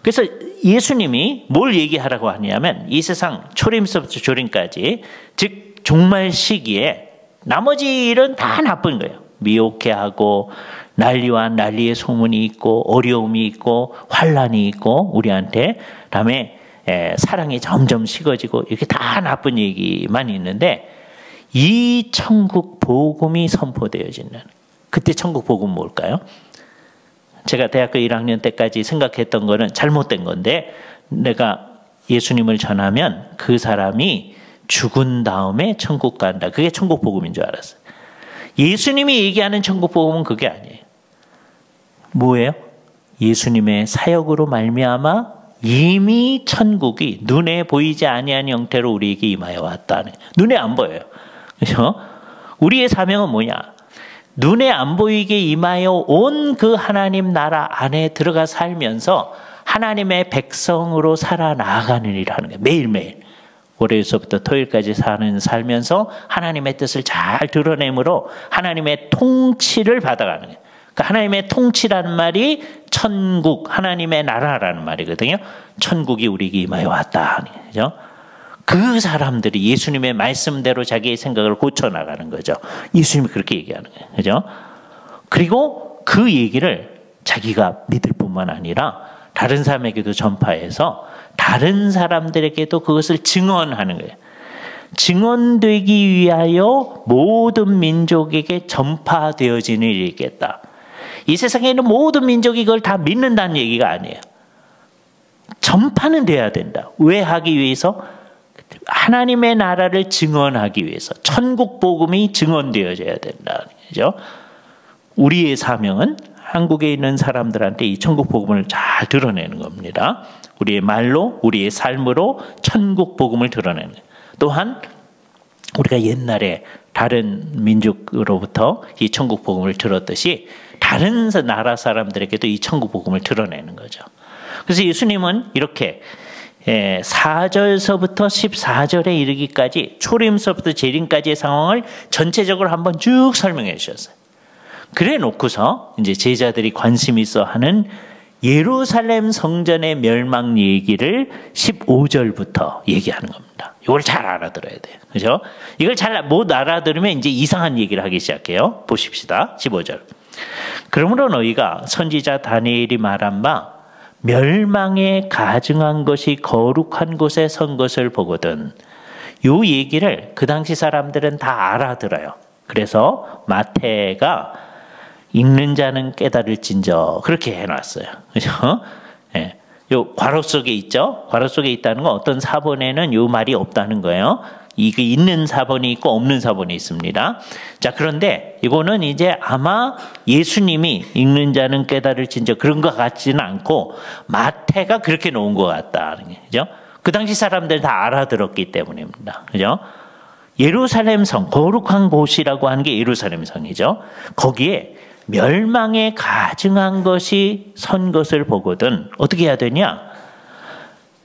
그래서 예수님이 뭘 얘기하라고 하냐면, 이 세상 초림서부터 조림까지, 즉 종말 시기에 나머지 일은 다 나쁜 거예요. 미혹해하고 난리와 난리의 소문이 있고 어려움이 있고 환란이 있고 우리한테, 그다음에 사랑이 점점 식어지고, 이렇게 다 나쁜 얘기만 있는데, 이 천국 복음이 선포되어지는, 그때 천국 복음 뭘까요? 제가 대학교 1학년 때까지 생각했던 거는 잘못된 건데, 내가 예수님을 전하면 그 사람이 죽은 다음에 천국 간다, 그게 천국 복음인 줄 알았어요. 예수님이 얘기하는 천국 복음은 그게 아니에요. 뭐예요? 예수님의 사역으로 말미암아 이미 천국이 눈에 보이지 아니한 형태로 우리에게 임하여 왔다는, 눈에 안 보여요. 그렇죠? 우리의 사명은 뭐냐? 눈에 안 보이게 임하여 온 그 하나님 나라 안에 들어가 살면서 하나님의 백성으로 살아나가는 일을 하는 거예요. 매일매일. 월요일서부터 토요일까지 살면서 하나님의 뜻을 잘 드러내므로 하나님의 통치를 받아가는 거예요. 그러니까 하나님의 통치라는 말이 천국, 하나님의 나라라는 말이거든요. 천국이 우리에게 임하여 왔다. 그죠? 그 사람들이 예수님의 말씀대로 자기의 생각을 고쳐나가는 거죠. 예수님이 그렇게 얘기하는 거예요. 그죠? 그리고 그 얘기를 자기가 믿을 뿐만 아니라 다른 사람에게도 전파해서 다른 사람들에게도 그것을 증언하는 거예요. 증언되기 위하여 모든 민족에게 전파되어지는 일이겠다. 이 세상에 있는 모든 민족이 이걸 다 믿는다는 얘기가 아니에요. 전파는 돼야 된다. 왜 하기 위해서? 하나님의 나라를 증언하기 위해서. 천국 복음이 증언되어져야 된다. 그죠? 우리의 사명은 한국에 있는 사람들한테 이 천국 복음을 잘 드러내는 겁니다. 우리의 말로, 우리의 삶으로 천국 복음을 드러내는 거예요. 또한 우리가 옛날에 다른 민족으로부터 이 천국 복음을 들었듯이 다른 나라 사람들에게도 이 천국 복음을 드러내는 거죠. 그래서 예수님은 이렇게 4절서부터 14절에 이르기까지 초림서부터 재림까지의 상황을 전체적으로 한번 쭉 설명해 주셨어요. 그래 놓고서 이제 제자들이 관심 있어 하는 예루살렘 성전의 멸망 얘기를 15절부터 얘기하는 겁니다. 이걸 잘 알아들어야 돼요. 그죠? 이걸 잘 못 알아들으면 이제 이상한 얘기를 하기 시작해요. 보십시다. 15절. 그러므로 너희가 선지자 다니엘이 말한 바 멸망에 가증한 것이 거룩한 곳에 선 것을 보거든. 이 얘기를 그 당시 사람들은 다 알아들어요. 그래서 마태가 읽는 자는 깨달을진저 그렇게 해놨어요. 그죠? 예. 요 괄호 속에 있죠? 괄호 속에 있다는 건 어떤 사본에는 요 말이 없다는 거예요. 이게 있는 사본이 있고 없는 사본이 있습니다. 자, 그런데 이거는 이제 아마 예수님이 읽는 자는 깨달을진저 그런 것 같지는 않고 마태가 그렇게 놓은 것 같다. 그죠? 그 당시 사람들 다 알아들었기 때문입니다. 그죠? 예루살렘 성, 거룩한 곳이라고 하는 게 예루살렘 성이죠. 거기에 멸망에 가증한 것이 선 것을 보거든 어떻게 해야 되냐?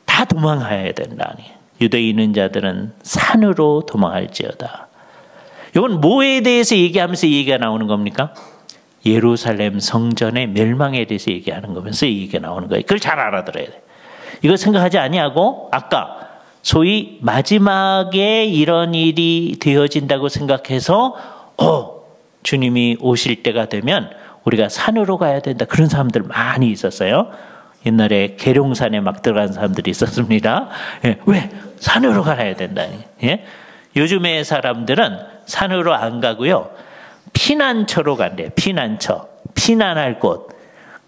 다 도망가야 된다. 유대에 있는 자들은 산으로 도망할지어다. 이건 뭐에 대해서 얘기하면서 얘기가 나오는 겁니까? 예루살렘 성전의 멸망에 대해서 얘기하는 거면서 얘기가 나오는 거예요. 그걸 잘 알아들어야 돼. 이걸 생각하지 아니하고 아까 소위 마지막에 이런 일이 되어진다고 생각해서 주님이 오실 때가 되면 우리가 산으로 가야 된다. 그런 사람들 많이 있었어요. 옛날에 계룡산에 막 들어간 사람들이 있었습니다. 예, 왜? 산으로 가야 된다니. 예? 요즘의 사람들은 산으로 안 가고요. 피난처로 간대요. 피난처. 피난할 곳.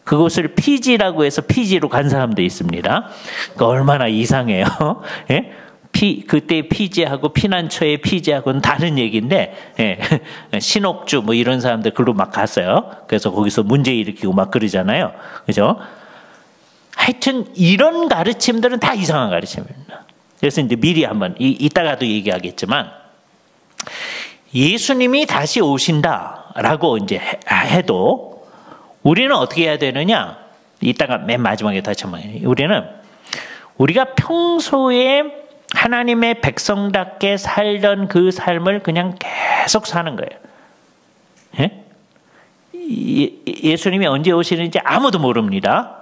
그곳을 피지라고 해서 피지로 간 사람도 있습니다. 그러니까 얼마나 이상해요. 예? 그때 피지하고 피난처의 피지하고는 다른 얘기인데, 예. 신옥주 뭐 이런 사람들 글로 막 갔어요. 그래서 거기서 문제 일으키고 막 그러잖아요. 그죠? 하여튼 이런 가르침들은 다 이상한 가르침입니다. 그래서 이제 미리 한번 이따가도 얘기하겠지만 예수님이 다시 오신다라고 이제 해도 우리는 어떻게 해야 되느냐? 이따가 맨 마지막에 다시 한번 우리가 평소에 하나님의 백성답게 살던 그 삶을 그냥 계속 사는 거예요. 예? 예수님이 언제 오시는지 아무도 모릅니다.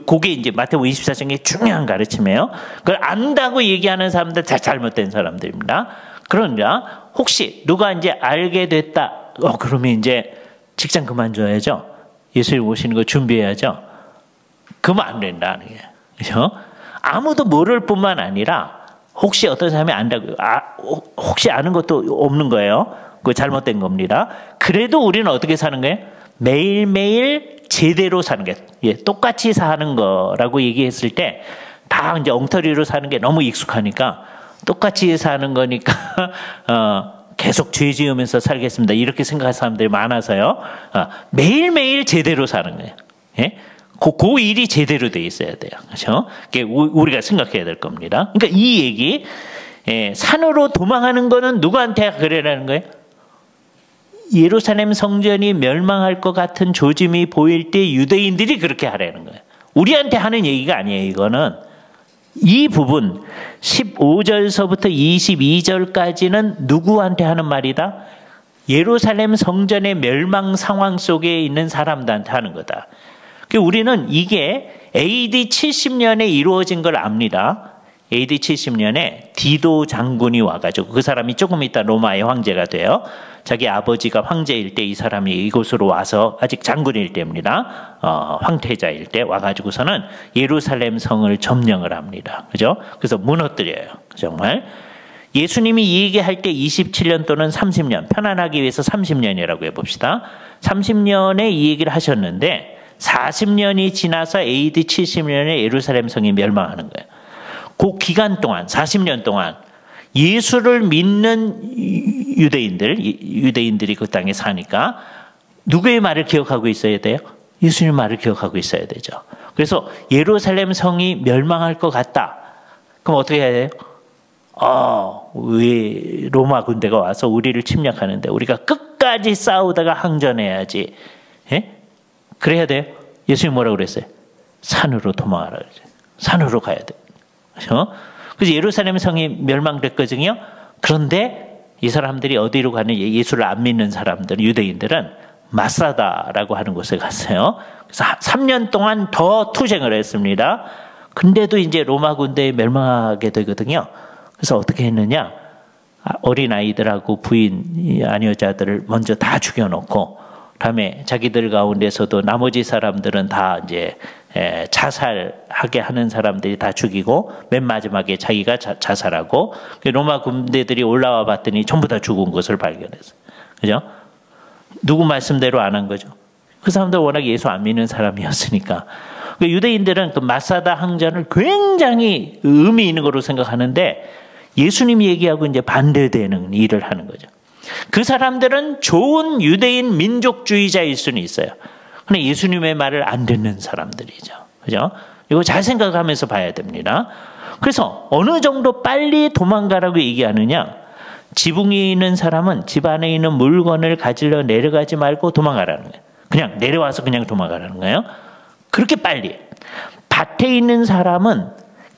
그게 이제 마태복음 24장의 중요한 가르침이에요. 그걸 안다고 얘기하는 사람들 다 잘못된 사람들입니다. 그러나 혹시 누가 이제 알게 됐다. 그러면 이제 직장 그만둬야죠. 예수님 오시는 거 준비해야죠. 그러면 안 된다는 거예요. 그렇죠? 아무도 모를 뿐만 아니라 혹시 어떤 사람이 안다고 혹시 아는 것도 없는 거예요. 그거 잘못된 겁니다. 그래도 우리는 어떻게 사는 거예요? 매일매일 제대로 사는 게, 똑같이 사는 거라고 얘기했을 때 다 이제 엉터리로 사는 게 너무 익숙하니까 똑같이 사는 거니까 계속 죄 지으면서 살겠습니다. 이렇게 생각하는 사람들이 많아서요. 매일매일 제대로 사는 거예요. 예? 그 일이 제대로 돼 있어야 돼요. 그렇죠? 우리가 생각해야 될 겁니다. 그러니까 이 얘기, 산으로 도망하는 거는 누구한테 그러라는 거예요? 예루살렘 성전이 멸망할 것 같은 조짐이 보일 때 유대인들이 그렇게 하라는 거예요. 우리한테 하는 얘기가 아니에요. 이거는 이 부분 15절서부터 22절까지는 누구한테 하는 말이다? 예루살렘 성전의 멸망 상황 속에 있는 사람들한테 하는 거다. 우리는 이게 AD 70년에 이루어진 걸 압니다. AD 70년에 디도 장군이 와가지고 그 사람이 조금 있다 로마의 황제가 돼요. 자기 아버지가 황제일 때 이 사람이 이곳으로 와서 아직 장군일 때입니다. 황태자일 때 와가지고서는 예루살렘 성을 점령을 합니다. 그죠? 그래서 무너뜨려요. 정말. 예수님이 이 얘기할 때 27년 또는 30년, 편안하기 위해서 30년이라고 해봅시다. 30년에 이 얘기를 하셨는데 40년이 지나서 AD 70년에 예루살렘 성이 멸망하는 거예요. 그 기간 동안 40년 동안 예수를 믿는 유대인들이 그 땅에 사니까 누구의 말을 기억하고 있어야 돼요? 예수님 말을 기억하고 있어야 되죠. 그래서 예루살렘 성이 멸망할 것 같다. 그럼 어떻게 해야 돼요? 왜 로마 군대가 와서 우리를 침략하는데 우리가 끝까지 싸우다가 항전해야지. 예? 그래야 돼요? 예수님 뭐라고 그랬어요? 산으로 도망하라 그랬어요. 산으로 가야 돼. 그렇죠? 그래서 예루살렘 성이 멸망됐거든요. 그런데 이 사람들이 어디로 가는 예수를 안 믿는 사람들, 유대인들은 마사다라고 하는 곳에 갔어요. 그래서 3년 동안 더 투쟁을 했습니다. 근데도 이제 로마 군대에 멸망하게 되거든요. 그래서 어떻게 했느냐? 어린 아이들하고 부인, 아녀자들을 먼저 다 죽여놓고, 다음에 자기들 가운데서도 나머지 사람들은 다 이제 자살하게 하는 사람들이 다 죽이고, 맨 마지막에 자기가 자살하고, 로마 군대들이 올라와 봤더니 전부 다 죽은 것을 발견했어요. 그죠? 누구 말씀대로 안 한 거죠. 그 사람들 워낙 예수 안 믿는 사람이었으니까. 유대인들은 그 마사다 항전을 굉장히 의미 있는 거로 생각하는데 예수님이 얘기하고 이제 반대되는 일을 하는 거죠. 그 사람들은 좋은 유대인 민족주의자일 수는 있어요. 그런데 예수님의 말을 안 듣는 사람들이죠. 그죠? 이거 잘 생각하면서 봐야 됩니다. 그래서 어느 정도 빨리 도망가라고 얘기하느냐? 지붕에 있는 사람은 집 안에 있는 물건을 가지러 내려가지 말고 도망가라는 거예요. 그냥 내려와서 그냥 도망가라는 거예요. 그렇게 빨리. 밭에 있는 사람은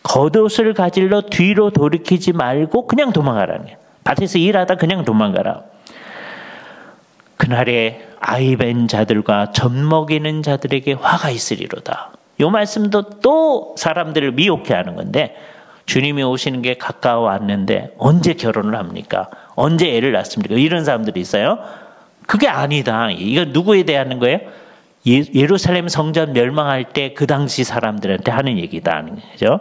겉옷을 가지러 뒤로 돌이키지 말고 그냥 도망가라는 거예요. 밭에서 일하다 그냥 도망가라. 그날에 아이 벤 자들과 젖 먹이는 자들에게 화가 있으리로다. 이 말씀도 또 사람들을 미혹해 하는 건데 주님이 오시는 게 가까워왔는데 언제 결혼을 합니까? 언제 애를 낳습니까? 이런 사람들이 있어요. 그게 아니다. 이건 누구에 대한 거예요? 예루살렘 성전 멸망할 때 그 당시 사람들한테 하는 얘기다. 그죠?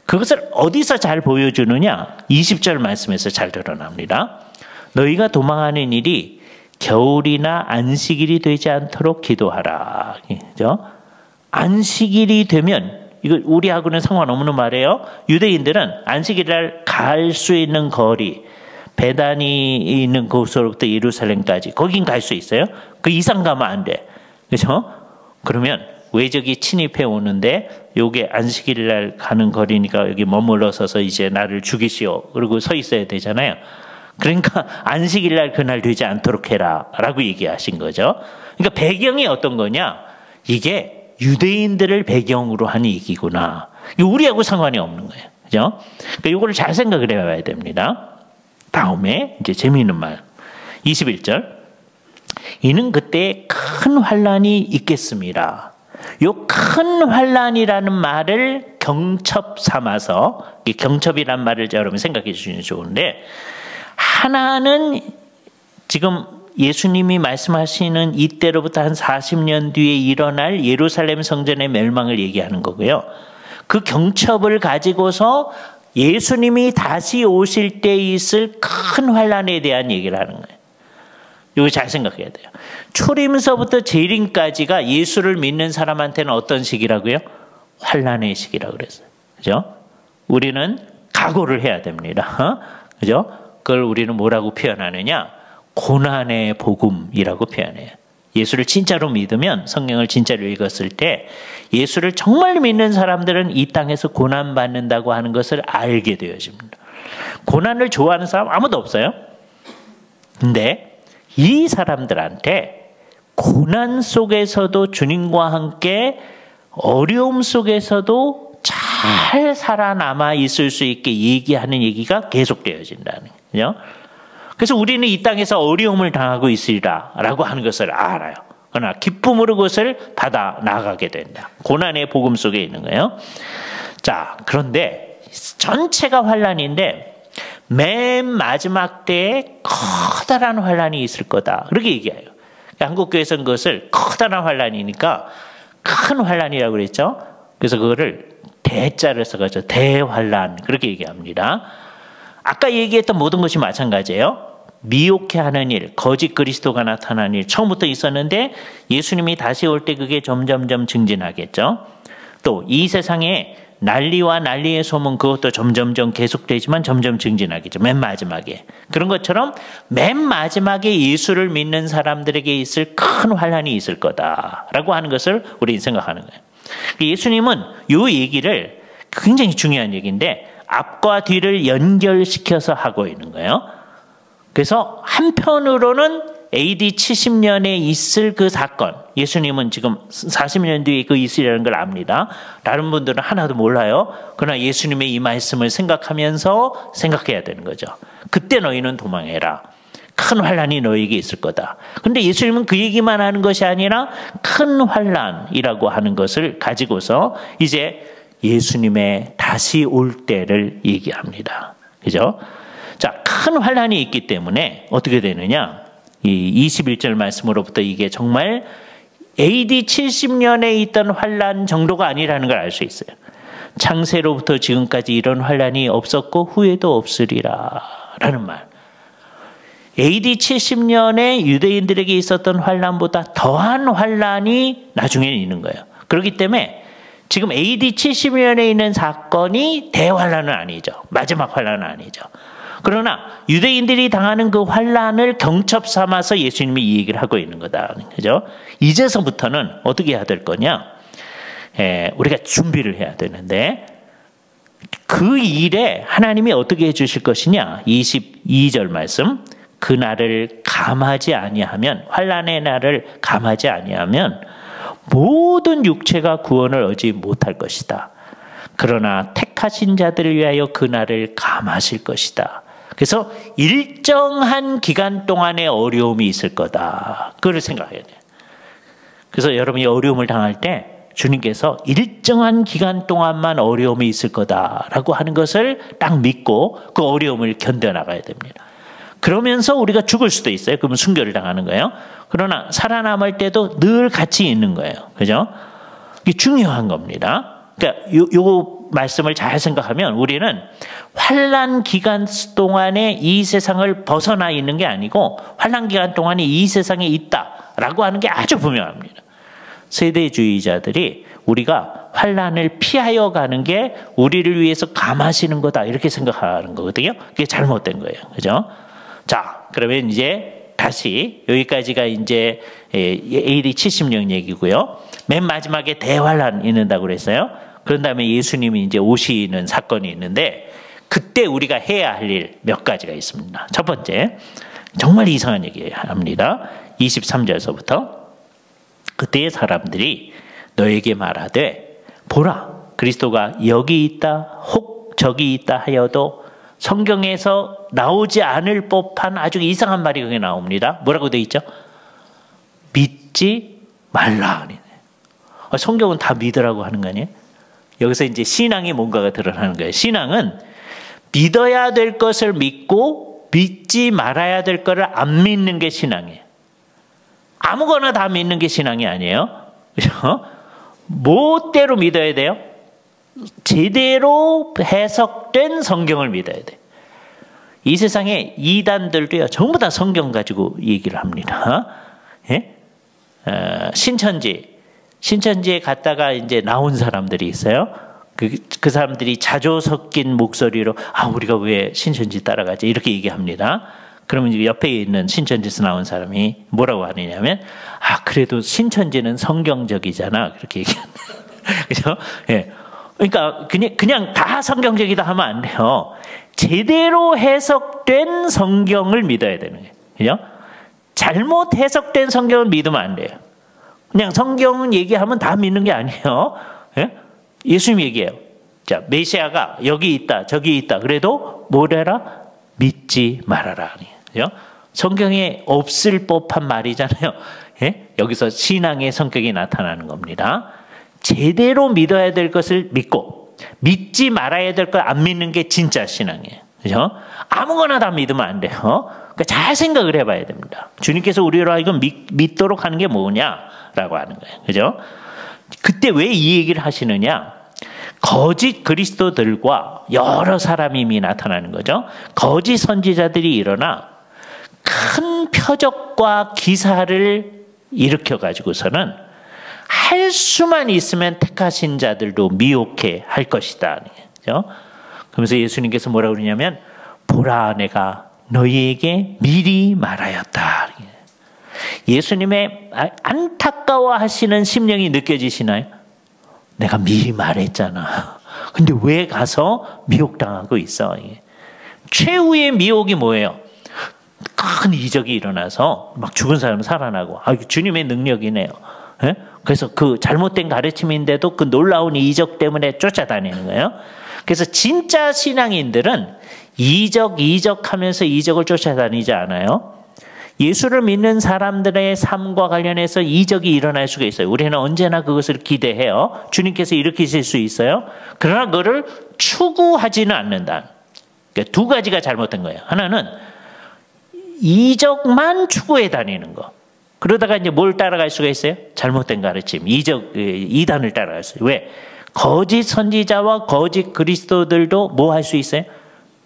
그것을 어디서 잘 보여주느냐? 20절 말씀에서 잘 드러납니다. 너희가 도망하는 일이 겨울이나 안식일이 되지 않도록 기도하라. 그죠? 안식일이 되면 이거 우리하고는 상관없는 말이에요. 유대인들은 안식일날 갈 수 있는 거리, 베단이 있는 곳으로부터 예루살렘까지 거긴 갈 수 있어요. 그 이상 가면 안 돼. 그렇죠? 그러면 외적이 침입해 오는데 요게 안식일날 가는 거리니까 여기 머물러 서서 이제 나를 죽이시오. 그리고 서 있어야 되잖아요. 그러니까 안식일날 그날 되지 않도록 해라 라고 얘기하신 거죠. 그러니까 배경이 어떤 거냐? 이게 유대인들을 배경으로 하는 얘기구나. 이거 우리하고 상관이 없는 거예요. 그죠? 그러니까 이거를 잘 생각을 해봐야 됩니다. 다음에 이제 재미있는 말. 21절. 이는 그때 큰 환란이 있겠습니다. 요 큰 환란이라는 말을 경첩 삼아서, 경첩이란 말을 여러분 생각해 주시면 좋은데, 하나는 지금 예수님이 말씀하시는 이때로부터 한 40년 뒤에 일어날 예루살렘 성전의 멸망을 얘기하는 거고요. 그 경첩을 가지고서 예수님이 다시 오실 때 있을 큰 환란에 대한 얘기를 하는 거예요. 이거 잘 생각해야 돼요. 초림서부터 재림까지가 예수를 믿는 사람한테는 어떤 시기라고요? 환란의 시기라고 그랬어요. 그죠? 우리는 각오를 해야 됩니다. 그죠? 그걸 우리는 뭐라고 표현하느냐? 고난의 복음이라고 표현해요. 예수를 진짜로 믿으면, 성경을 진짜로 읽었을 때 예수를 정말 믿는 사람들은 이 땅에서 고난받는다고 하는 것을 알게 되어집니다. 고난을 좋아하는 사람 아무도 없어요. 근데 이 사람들한테 고난 속에서도 주님과 함께 어려움 속에서도 잘 살아남아 있을 수 있게 얘기하는 얘기가 계속되어진다는 거죠. 그래서 우리는 이 땅에서 어려움을 당하고 있으리라 라고 하는 것을 알아요. 그러나 기쁨으로 그것을 받아 나가게 된다. 고난의 복음 속에 있는 거예요. 자, 그런데 전체가 환란인데 맨 마지막 때에 커다란 환란이 있을 거다. 그렇게 얘기해요. 한국교회에서는 그것을 커다란 환란이니까 큰 환란이라고 그랬죠. 그래서 그거를 대자를 써가지고 대환란 그렇게 얘기합니다. 아까 얘기했던 모든 것이 마찬가지예요. 미혹해하는 일, 거짓 그리스도가 나타나는 일 처음부터 있었는데 예수님이 다시 올 때 그게 점점점 증진하겠죠. 또 이 세상에 난리와 난리의 소문 그것도 점점점 계속되지만 점점 증진하겠죠. 맨 마지막에. 그런 것처럼 맨 마지막에 예수를 믿는 사람들에게 있을 큰 환란이 있을 거다라고 하는 것을 우리는 생각하는 거예요. 예수님은 이 얘기를 굉장히 중요한 얘기인데 앞과 뒤를 연결시켜서 하고 있는 거예요. 그래서 한편으로는 AD 70년에 있을 그 사건, 예수님은 지금 40년 뒤에 그 있으리라는 걸 압니다. 다른 분들은 하나도 몰라요. 그러나 예수님의 이 말씀을 생각하면서 생각해야 되는 거죠. 그때 너희는 도망해라. 큰 환란이 너희에게 있을 거다. 그런데 예수님은 그 얘기만 하는 것이 아니라 큰 환란이라고 하는 것을 가지고서 이제 예수님의 다시 올 때를 얘기합니다. 그죠? 자, 큰 환란이 있기 때문에 어떻게 되느냐? 이 21절 말씀으로부터 이게 정말 AD 70년에 있던 환란 정도가 아니라는 걸 알 수 있어요. 창세로부터 지금까지 이런 환란이 없었고 후에도 없으리라 라는 말. AD 70년에 유대인들에게 있었던 환란보다 더한 환란이 나중에는 있는 거예요. 그렇기 때문에 지금 AD 70년에 있는 사건이 대환란은 아니죠. 마지막 환란은 아니죠. 그러나 유대인들이 당하는 그 환란을 경첩 삼아서 예수님이 이 얘기를 하고 있는 거다. 그죠? 이제서부터는 어떻게 해야 될 거냐? 우리가 준비를 해야 되는데 그 일에 하나님이 어떻게 해 주실 것이냐? 22절 말씀. 그 날을 감하지 아니하면 환란의 날을 감하지 아니하면 모든 육체가 구원을 얻지 못할 것이다. 그러나 택하신 자들을 위하여 그 날을 감하실 것이다. 그래서 일정한 기간 동안의 어려움이 있을 거다. 그걸 생각해야 돼요. 그래서 여러분이 어려움을 당할 때 주님께서 일정한 기간 동안만 어려움이 있을 거다라고 하는 것을 딱 믿고 그 어려움을 견뎌나가야 됩니다. 그러면서 우리가 죽을 수도 있어요. 그러면 순교를 당하는 거예요. 그러나 살아남을 때도 늘 같이 있는 거예요. 그죠? 이게 중요한 겁니다. 그러니까 요 말씀을 잘 생각하면 우리는 환란 기간 동안에 이 세상을 벗어나 있는 게 아니고 환란 기간 동안에 이 세상에 있다라고 하는 게 아주 분명합니다. 세대주의자들이 우리가 환란을 피하여 가는 게 우리를 위해서 감하시는 거다 이렇게 생각하는 거거든요. 그게 잘못된 거예요. 그죠? 자, 그러면 이제 다시 여기까지가 이제 AD 70년 얘기고요. 맨 마지막에 대환란 있는다고 그랬어요. 그런 다음에 예수님이 이제 오시는 사건이 있는데 그때 우리가 해야 할 일 몇 가지가 있습니다. 첫 번째, 정말 이상한 얘기 합니다. 23절서부터 그때의 사람들이 너에게 말하되 보라 그리스도가 여기 있다 혹 저기 있다 하여도 성경에서 나오지 않을 법한 아주 이상한 말이 거기 나옵니다. 뭐라고 되어 있죠? 믿지 말라. 성경은 다 믿으라고 하는 거 아니에요? 여기서 이제 신앙이 뭔가가 드러나는 거예요. 신앙은 믿어야 될 것을 믿고 믿지 말아야 될 것을 안 믿는 게 신앙이에요. 아무거나 다 믿는 게 신앙이 아니에요. 그렇죠? 뭐대로 믿어야 돼요? 제대로 해석된 성경을 믿어야 돼. 이 세상에 이단들도요, 전부 다 성경 가지고 얘기를 합니다. 예? 신천지에 갔다가 이제 나온 사람들이 있어요. 그 사람들이 자조 섞인 목소리로 우리가 왜 신천지 따라가지? 이렇게 얘기합니다. 그러면 이제 옆에 있는 신천지에서 나온 사람이 뭐라고 하느냐면 그래도 신천지는 성경적이잖아. 그렇게 얘기합니다. 그죠? 예. 그러니까 그냥 다 성경적이다 하면 안 돼요. 제대로 해석된 성경을 믿어야 되는 거예요. 그죠? 잘못 해석된 성경을 믿으면 안 돼요. 그냥 성경은 얘기하면 다 믿는 게 아니에요. 예? 예수님 얘기해요. 자, 메시아가 여기 있다, 저기 있다. 그래도 뭐래라? 믿지 말아라. 그죠? 성경에 없을 법한 말이잖아요. 예? 여기서 신앙의 성격이 나타나는 겁니다. 제대로 믿어야 될 것을 믿고 믿지 말아야 될 걸 안 믿는 게 진짜 신앙이에요. 그죠? 아무거나 다 믿으면 안 돼요. 그러니까 잘 생각을 해봐야 됩니다. 주님께서 우리로 하여금 믿도록 하는 게 뭐냐라고 하는 거예요. 그죠? 그때 왜 이 얘기를 하시느냐? 거짓 그리스도들과 여러 사람이 이미 나타나는 거죠. 거짓 선지자들이 일어나 큰 표적과 기사를 일으켜가지고서는 할 수만 있으면 택하신 자들도 미혹해 할 것이다. 그죠? 그러면서 예수님께서 뭐라고 그러냐면 보라 내가 너희에게 미리 말하였다. 예수님의 안타까워하시는 심령이 느껴지시나요? 내가 미리 말했잖아. 근데 왜 가서 미혹당하고 있어? 최후의 미혹이 뭐예요? 큰 이적이 일어나서 막 죽은 사람 살아나고 주님의 능력이네요. 예? 그래서 그 잘못된 가르침인데도 그 놀라운 이적 때문에 쫓아다니는 거예요. 그래서 진짜 신앙인들은 이적하면서 이적을 쫓아다니지 않아요. 예수를 믿는 사람들의 삶과 관련해서 이적이 일어날 수가 있어요. 우리는 언제나 그것을 기대해요. 주님께서 일으키실 수 있어요. 그러나 그거를 추구하지는 않는다. 그러니까 두 가지가 잘못된 거예요. 하나는 이적만 추구해 다니는 거. 그러다가 이제 뭘 따라갈 수가 있어요? 잘못된 가르침, 이단을 따라갈 수 있어요. 왜? 거짓 선지자와 거짓 그리스도들도 뭐 할 수 있어요?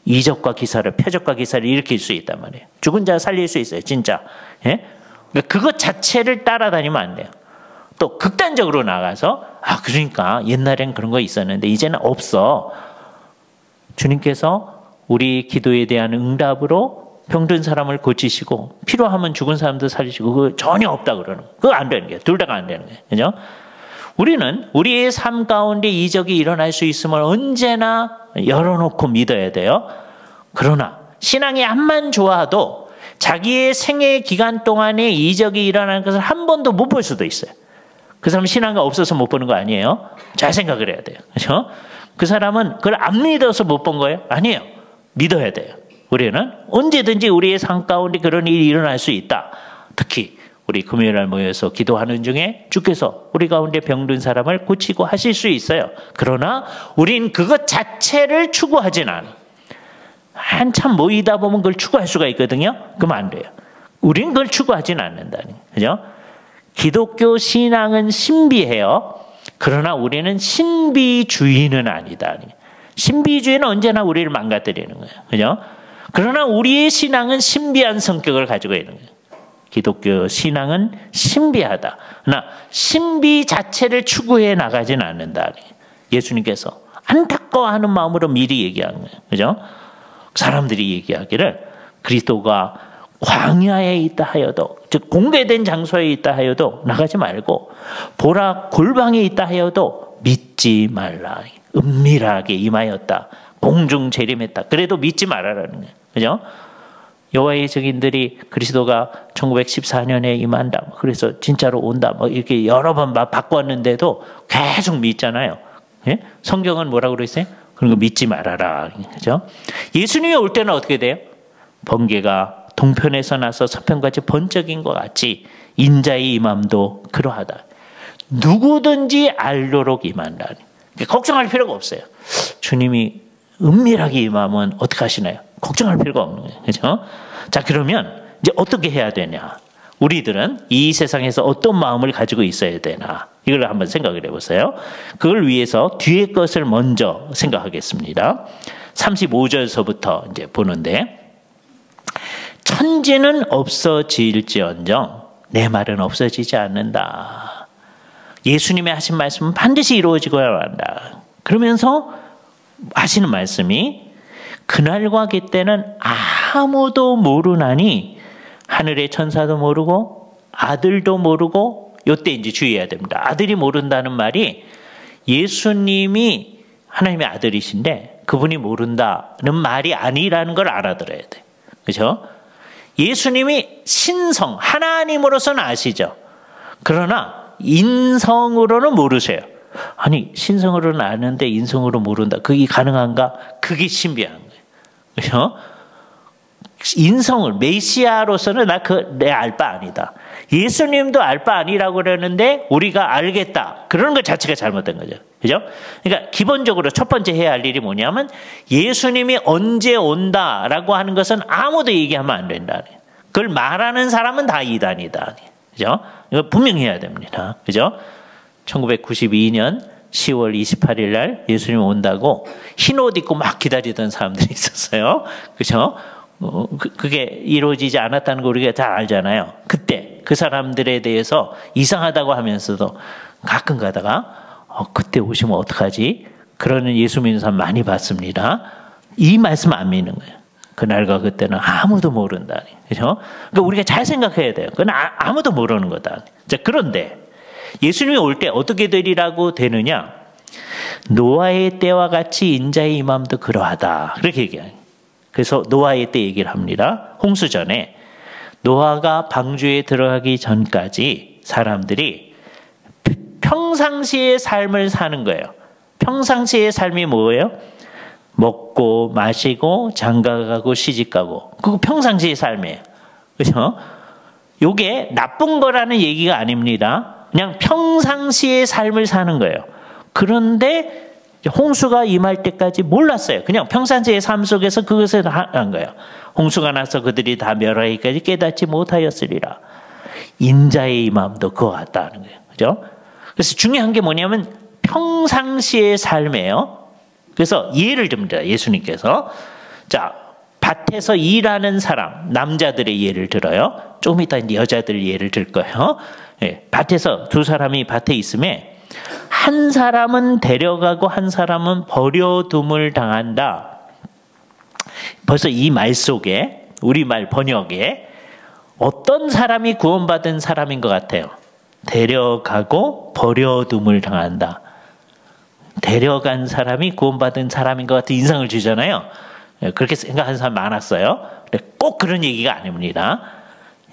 이적과 기사를, 표적과 기사를 일으킬 수 있단 말이에요. 죽은 자 살릴 수 있어요, 진짜. 예? 그러니까 그것 자체를 따라다니면 안 돼요. 또 극단적으로 나가서 그러니까 옛날엔 그런 거 있었는데 이제는 없어. 주님께서 우리 기도에 대한 응답으로 병든 사람을 고치시고 필요하면 죽은 사람도 살리시고 그거 전혀 없다 그러는 거예요. 그거 안 되는 거예요. 둘 다가 안 되는 거예요. 그죠? 우리는 우리의 삶 가운데 이적이 일어날 수 있음을 언제나 열어놓고 믿어야 돼요. 그러나 신앙이 암만 좋아도 자기의 생애 기간 동안에 이적이 일어나는 것을 한 번도 못 볼 수도 있어요. 그 사람은 신앙이 없어서 못 보는 거 아니에요. 잘 생각을 해야 돼요. 그렇죠? 그 사람은 그걸 안 믿어서 못 본 거예요? 아니에요. 믿어야 돼요. 우리는 언제든지 우리의 삶 가운데 그런 일이 일어날 수 있다. 특히 우리 금요일날 모여서 기도하는 중에 주께서 우리 가운데 병든 사람을 고치고 하실 수 있어요. 그러나 우린 그것 자체를 추구하진 않아. 한참 모이다 보면 그걸 추구할 수가 있거든요. 그러면 안 돼요. 우린 그걸 추구하진 않는다니. 그죠? 기독교 신앙은 신비해요. 그러나 우리는 신비주의는 아니다. 신비주의는 언제나 우리를 망가뜨리는 거예요. 그죠? 그러나 우리의 신앙은 신비한 성격을 가지고 있는 거예요. 기독교 신앙은 신비하다. 그러나 신비 자체를 추구해 나가진 않는다. 예수님께서 안타까워하는 마음으로 미리 얘기한 거예요. 그죠? 사람들이 얘기하기를 그리스도가 광야에 있다 하여도, 즉 공개된 장소에 있다 하여도 나가지 말고 보라 골방에 있다 하여도 믿지 말라. 은밀하게 임하였다. 공중 재림했다. 그래도 믿지 말아라는 거예요. 그죠? 여호와의 증인들이 그리스도가 1914년에 임한다. 그래서 진짜로 온다. 이렇게 여러 번 바꿨는데도 계속 믿잖아요. 예? 성경은 뭐라고 그랬어요? 그런 거 믿지 말아라. 그죠? 예수님이 올 때는 어떻게 돼요? 번개가 동편에서 나서 서편같이 번쩍인 것 같이 인자의 임함도 그러하다. 누구든지 알도록 임한다. 걱정할 필요가 없어요. 주님이 은밀하게 임하면 어떻게 하시나요? 걱정할 필요가 없는 거예요. 그죠? 자, 그러면 이제 어떻게 해야 되냐? 우리들은 이 세상에서 어떤 마음을 가지고 있어야 되나? 이걸 한번 생각을 해보세요. 그걸 위해서 뒤에 것을 먼저 생각하겠습니다. 35절서부터 이제 보는데, 천지는 없어질지언정 내 말은 없어지지 않는다. 예수님의 하신 말씀은 반드시 이루어지고야 한다. 그러면서 하시는 말씀이 그날과 그때는 아무도 모르나니 하늘의 천사도 모르고 아들도 모르고, 요때 이제 주의해야 됩니다. 아들이 모른다는 말이 예수님이 하나님의 아들이신데 그분이 모른다는 말이 아니라는 걸 알아들어야 돼. 그렇죠? 예수님이 신성, 하나님으로서는 아시죠. 그러나 인성으로는 모르세요. 아니, 신성으로는 아는데 인성으로 모른다. 그게 가능한가? 그게 신비한 거예요. 그렇죠? 인성을, 메시아로서는 내 알 바 아니다. 예수님도 알 바 아니라고 그러는데 우리가 알겠다. 그러는 것 자체가 잘못된 거죠. 그죠? 그러니까 기본적으로 첫 번째 해야 할 일이 뭐냐면 예수님이 언제 온다라고 하는 것은 아무도 얘기하면 안 된다. 그걸 말하는 사람은 다 이단이다. 그죠? 이거 분명히 해야 됩니다. 그죠? 1992년 10월 28일 날 예수님 온다고 흰 옷 입고 막 기다리던 사람들이 있었어요. 그죠? 그게 이루어지지 않았다는 거 우리가 잘 알잖아요. 그때 그 사람들에 대해서 이상하다고 하면서도 가끔 가다가 그때 오시면 어떡하지? 그러는 예수 믿는 사람 많이 봤습니다. 이 말씀 안 믿는 거예요. 그날과 그때는 아무도 모른다. 그죠? 그러니까 우리가 잘 생각해야 돼요. 그건 아무도 모르는 거다. 자, 그런데 예수님이 올 때 어떻게 되리라고 되느냐? 노아의 때와 같이 인자의 임함도 그러하다. 그렇게 얘기해요. 그래서 노아의 때 얘기를 합니다. 홍수 전에 노아가 방주에 들어가기 전까지 사람들이 평상시의 삶을 사는 거예요. 평상시의 삶이 뭐예요? 먹고 마시고 장가가고 시집가고. 그거 평상시의 삶이에요. 그렇죠? 이게 나쁜 거라는 얘기가 아닙니다. 그냥 평상시의 삶을 사는 거예요. 그런데 홍수가 임할 때까지 몰랐어요. 그냥 평상시의 삶 속에서 그것을 한 거예요. 홍수가 나서 그들이 다 멸하기까지 깨닫지 못하였으리라. 인자의 임함도 그와 같다는 거예요. 그죠? 그래서 중요한 게 뭐냐면 평상시의 삶이에요. 그래서 예를 듭니다. 예수님께서. 자, 밭에서 일하는 사람, 남자들의 예를 들어요. 조금 이따 이제 여자들 예를 들 거예요. 예, 밭에서 두 사람이 밭에 있음에 한 사람은 데려가고 한 사람은 버려둠을 당한다. 벌써 이 말 속에, 우리말 번역에 어떤 사람이 구원받은 사람인 것 같아요? 데려가고 버려둠을 당한다. 데려간 사람이 구원받은 사람인 것 같은 인상을 주잖아요. 그렇게 생각하는 사람 많았어요. 꼭 그런 얘기가 아닙니다.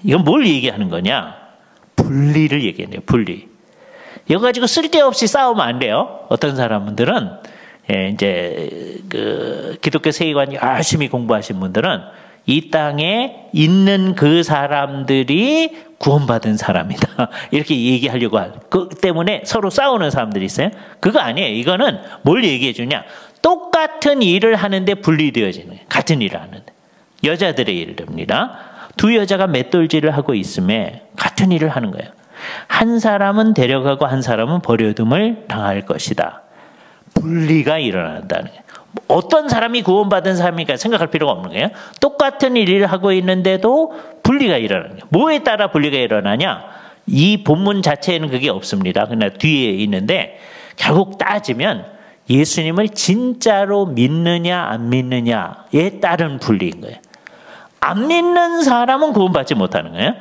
이건 뭘 얘기하는 거냐? 분리를 얘기해요. 분리. 이거 가지고 쓸데없이 싸우면 안 돼요. 어떤 사람들은 이제 그 기독교 세계관 열심히 공부하신 분들은 이 땅에 있는 그 사람들이 구원받은 사람이다. 이렇게 얘기하려고 하는. 그 때문에 서로 싸우는 사람들이 있어요. 그거 아니에요. 이거는 뭘 얘기해 주냐? 똑같은 일을 하는데 분리되어지는 거예요. 같은 일을 하는데. 여자들의 예를 듭니다. 두 여자가 맷돌질을 하고 있음에 같은 일을 하는 거예요. 한 사람은 데려가고 한 사람은 버려둠을 당할 것이다. 분리가 일어난다는 거예요. 어떤 사람이 구원받은 사람이니까 생각할 필요가 없는 거예요. 똑같은 일을 하고 있는데도 분리가 일어나는 거예요. 뭐에 따라 분리가 일어나냐? 이 본문 자체에는 그게 없습니다. 그러나 뒤에 있는데 결국 따지면 예수님을 진짜로 믿느냐 안 믿느냐에 따른 분리인 거예요. 안 믿는 사람은 구원받지 못하는 거예요.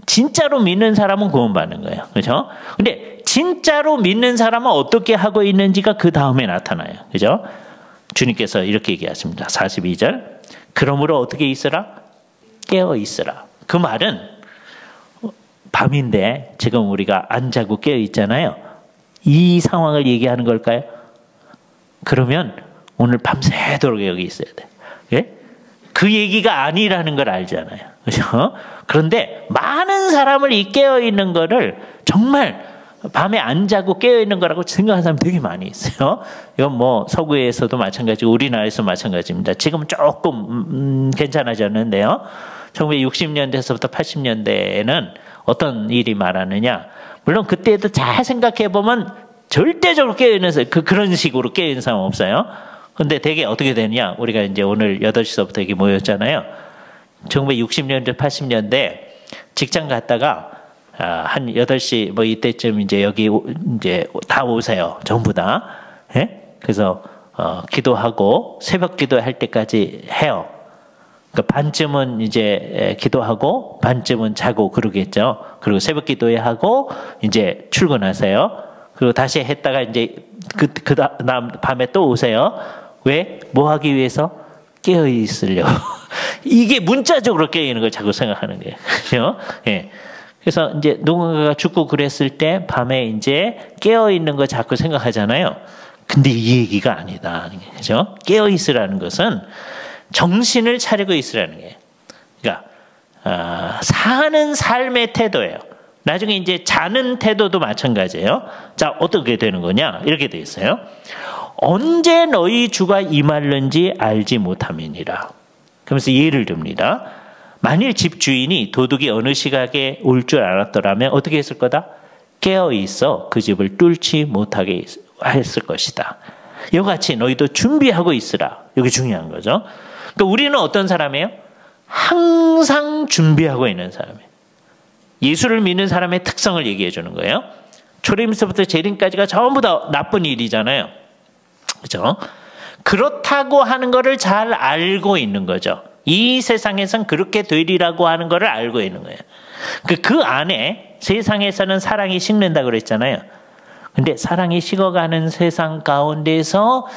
진짜로 믿는 사람은 구원받는 거예요. 그렇죠? 근데 진짜로 믿는 사람은 어떻게 하고 있는지가 그 다음에 나타나요. 그렇죠? 주님께서 이렇게 얘기하십니다. 42절. 그러므로 어떻게 있으라? 깨어 있으라. 그 말은 밤인데 지금 우리가 안 자고 깨어 있잖아요. 이 상황을 얘기하는 걸까요? 그러면 오늘 밤새도록 여기 있어야 돼. 예? 그 얘기가 아니라는 걸 알잖아요. 그렇죠? 그런데 많은 사람을 이 깨어 있는 거를 정말 밤에 안 자고 깨어 있는 거라고 생각하는 사람 되게 많이 있어요. 이건 뭐 서구에서도 마찬가지고 우리나라에서 마찬가지입니다. 지금은 조금 괜찮아졌는데요. 1960년대에서부터 80년대에는 어떤 일이 말하느냐. 물론 그때도 잘 생각해 보면 절대적으로 깨어 있는 그런 식으로 깨어 있는 사람 없어요. 근데 되게 어떻게 되냐? 우리가 이제 오늘 8시서부터 여기 모였잖아요. 1960년대, 80년대 직장 갔다가 한 8시 뭐 이때쯤 이제 여기 이제 다 오세요. 전부 다. 예? 그래서 기도하고 새벽 기도할 때까지 해요. 그러니까 반쯤은 이제 기도하고 반쯤은 자고 그러겠죠. 그리고 새벽 기도회 하고 이제 출근하세요. 그리고 다시 했다가 이제 그 다음 밤에 또 오세요. 왜? 뭐 하기 위해서? 깨어 있으려고. 이게 문자적으로 깨어 있는 걸 자꾸 생각하는 거예요. 그렇죠? 예. 그래서 이제 누군가가 죽고 그랬을 때 밤에 이제 깨어 있는 거 자꾸 생각하잖아요. 근데 이 얘기가 아니다. 그렇죠? 깨어 있으라는 것은 정신을 차리고 있으라는 거예요. 그러니까 사는 삶의 태도예요. 나중에 이제 자는 태도도 마찬가지예요. 자, 어떻게 되는 거냐? 이렇게 돼 있어요. 언제 너희 주가 임할는지 알지 못함이니라. 그러면서 예를 듭니다. 만일 집 주인이 도둑이 어느 시각에 올 줄 알았더라면 어떻게 했을 거다? 깨어 있어 그 집을 뚫지 못하게 했을 것이다. 이와 같이 너희도 준비하고 있으라. 이게 중요한 거죠. 그러니까 우리는 어떤 사람이에요? 항상 준비하고 있는 사람이에요. 예수를 믿는 사람의 특성을 얘기해 주는 거예요. 초림서부터 재림까지가 전부 다 나쁜 일이잖아요. 그렇죠? 그렇다고 하는 것을 잘 알고 있는 거죠. 이 세상에선 그렇게 되리라고 하는 것을 알고 있는 거예요. 그 안에 세상에서는 사랑이 식는다고 그랬잖아요. 근데 사랑이 식어가는 세상 가운데서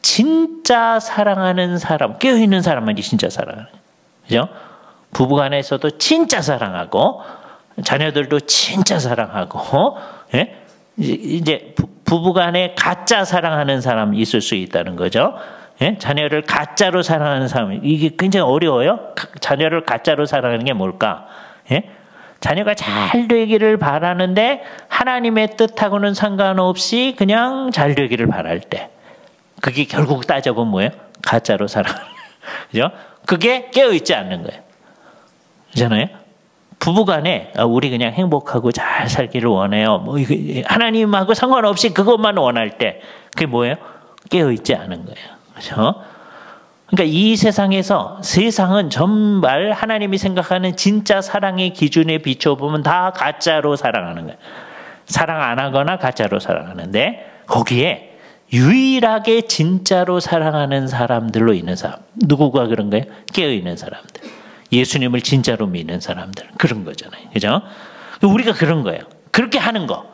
진짜 사랑하는 사람, 깨어있는 사람만이 진짜 사랑하는 거예요. 그죠? 부부간에서도 진짜 사랑하고 자녀들도 진짜 사랑하고, 예? 이제 부부간에 가짜 사랑하는 사람 있을 수 있다는 거죠. 예? 자녀를 가짜로 사랑하는 사람, 이게 굉장히 어려워요. 자녀를 가짜로 사랑하는 게 뭘까? 예? 자녀가 잘 되기를 바라는데 하나님의 뜻하고는 상관없이 그냥 잘 되기를 바랄 때, 그게 결국 따져보면 뭐예요? 가짜로 사랑하는 거예요. 그죠? 그게 깨어있지 않는 거예요. 그렇잖아요? 부부간에 우리 그냥 행복하고 잘 살기를 원해요. 뭐 이거 하나님하고 상관없이 그것만 원할 때 그게 뭐예요? 깨어있지 않은 거예요. 그렇죠? 그러니까 이 세상에서 세상은 정말 하나님이 생각하는 진짜 사랑의 기준에 비춰보면 다 가짜로 사랑하는 거예요. 사랑 안 하거나 가짜로 사랑하는데 거기에 유일하게 진짜로 사랑하는 사람들로 있는 사람. 누구가 그런 거예요? 깨어있는 사람들. 예수님을 진짜로 믿는 사람들. 그런 거잖아요. 그죠? 우리가 그런 거예요. 그렇게 하는 거.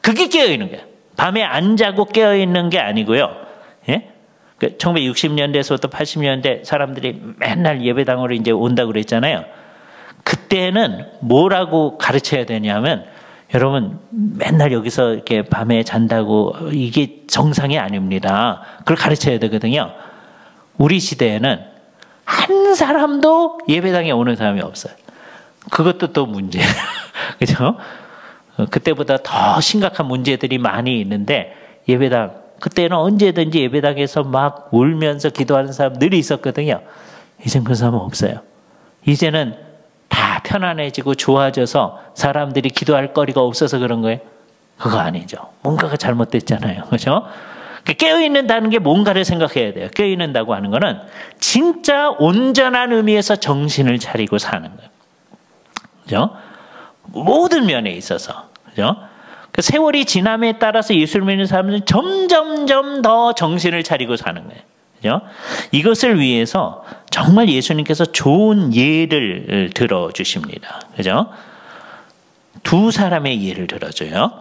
그게 깨어있는 거예요. 밤에 안 자고 깨어있는 게 아니고요. 예? 1960년대에서부터 80년대 사람들이 맨날 예배당으로 이제 온다고 그랬잖아요. 그때는 뭐라고 가르쳐야 되냐면, 여러분 맨날 여기서 이렇게 밤에 잔다고 이게 정상이 아닙니다. 그걸 가르쳐야 되거든요. 우리 시대에는 한 사람도 예배당에 오는 사람이 없어요. 그것도 또 문제예요. 그죠? 그때보다 더 심각한 문제들이 많이 있는데, 예배당, 그때는 언제든지 예배당에서 막 울면서 기도하는 사람들이 있었거든요. 이젠 그런 사람은 없어요. 이제는 다 편안해지고 좋아져서 사람들이 기도할 거리가 없어서 그런 거예요? 그거 아니죠. 뭔가가 잘못됐잖아요. 그죠? 깨어있는다는 게 뭔가를 생각해야 돼요. 깨어있는다고 하는 거는 진짜 온전한 의미에서 정신을 차리고 사는 거예요. 그죠? 모든 면에 있어서. 그죠? 세월이 지남에 따라서 예수를 믿는 사람들은 점점점 더 정신을 차리고 사는 거예요. 그죠? 이것을 위해서 정말 예수님께서 좋은 예를 들어주십니다. 그죠? 두 사람의 예를 들어줘요.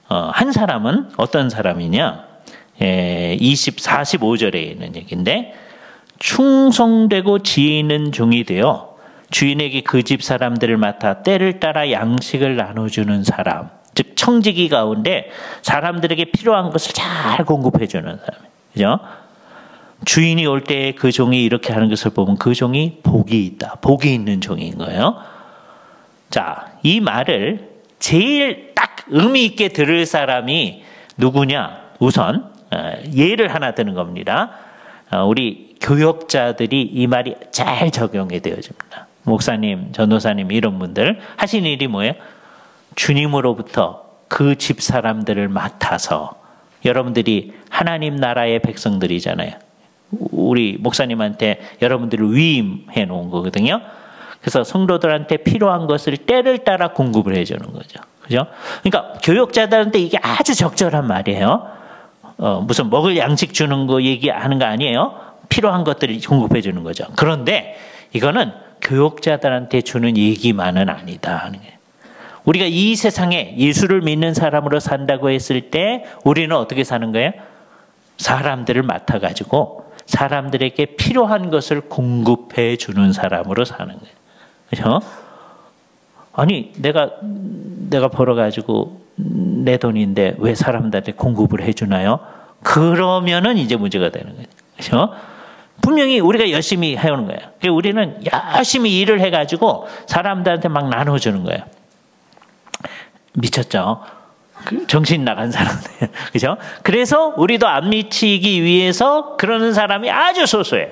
한 사람은 어떤 사람이냐? 45절에 있는 얘기인데, 충성되고 지혜 있는 종이 되어 주인에게 그 집 사람들을 맡아 때를 따라 양식을 나눠주는 사람, 즉 청지기 가운데 사람들에게 필요한 것을 잘 공급해 주는 사람. 그죠? 주인이 올 때 그 종이 이렇게 하는 것을 보면 그 종이 복이 있다. 복이 있는 종인 거예요. 자, 이 말을 제일 딱 의미 있게 들을 사람이 누구냐? 우선 예를 하나 드는 겁니다. 우리 교역자들이 이 말이 잘 적용이 되어집니다. 목사님, 전도사님 이런 분들 하신 일이 뭐예요? 주님으로부터 그 집 사람들을 맡아서, 여러분들이 하나님 나라의 백성들이잖아요. 우리 목사님한테 여러분들을 위임해 놓은 거거든요. 그래서 성도들한테 필요한 것을 때를 따라 공급을 해주는 거죠. 그죠? 그러니까 교역자들한테 이게 아주 적절한 말이에요. 무슨 먹을 양식 주는 거 얘기하는 거 아니에요. 필요한 것들을 공급해 주는 거죠. 그런데 이거는 교역자들한테 주는 얘기만은 아니다 하는 거예요. 우리가 이 세상에 예수를 믿는 사람으로 산다고 했을 때 우리는 어떻게 사는 거예요? 사람들을 맡아가지고 사람들에게 필요한 것을 공급해 주는 사람으로 사는 거예요. 그렇죠? 아니 내가 벌어가지고 내 돈인데 왜 사람들한테 공급을 해주나요? 그러면은 이제 문제가 되는 거예요. 그렇죠? 분명히 우리가 열심히 해오는 거예요. 그래서 우리는 열심히 일을 해가지고 사람들한테 막 나눠주는 거예요. 미쳤죠? 정신 나간 사람들. 그죠? 그래서 우리도 안 미치기 위해서 그러는 사람이 아주 소수예요.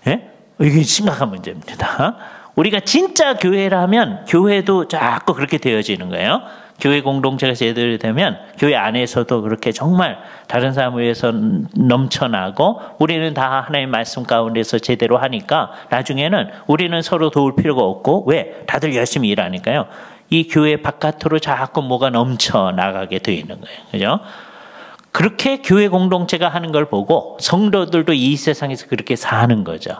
예? 이게 심각한 문제입니다. 우리가 진짜 교회라면 교회도 자꾸 그렇게 되어지는 거예요. 교회 공동체가 제대로 되면 교회 안에서도 그렇게 정말 다른 사람을 위해서 넘쳐나고 우리는 다 하나님의 말씀 가운데서 제대로 하니까 나중에는 우리는 서로 도울 필요가 없고 왜? 다들 열심히 일하니까요. 이 교회 바깥으로 자꾸 뭐가 넘쳐나가게 되어 있는 거예요. 그죠? 그렇게 교회 공동체가 하는 걸 보고 성도들도 이 세상에서 그렇게 사는 거죠.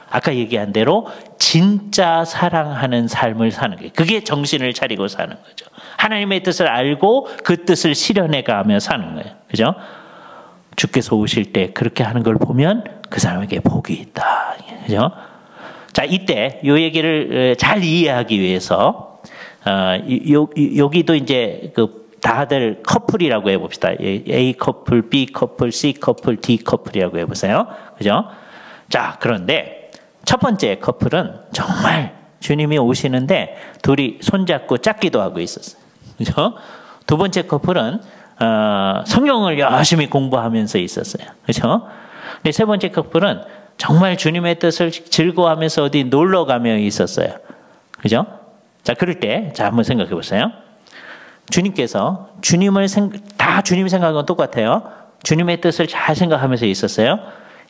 아까 얘기한 대로 진짜 사랑하는 삶을 사는 거예요. 그게 정신을 차리고 사는 거죠. 하나님의 뜻을 알고 그 뜻을 실현해 가며 사는 거예요. 그죠? 주께서 오실 때 그렇게 하는 걸 보면 그 사람에게 복이 있다. 그죠? 자, 이때 이 얘기를 잘 이해하기 위해서 여기도 이제 다들 커플이라고 해봅시다. A 커플, B 커플, C 커플, D 커플이라고 해보세요. 그죠? 자, 그런데 첫 번째 커플은 정말 주님이 오시는데 둘이 손잡고 짝기도 하고 있었어요. 그죠? 두 번째 커플은 성경을 열심히 공부하면서 있었어요. 그죠? 근데 세 번째 커플은 정말 주님의 뜻을 즐거워하면서 어디 놀러 가며 있었어요. 그죠? 자, 그럴 때, 자, 한번 생각해 보세요. 주님께서 다 주님 생각은 똑같아요. 주님의 뜻을 잘 생각하면서 있었어요.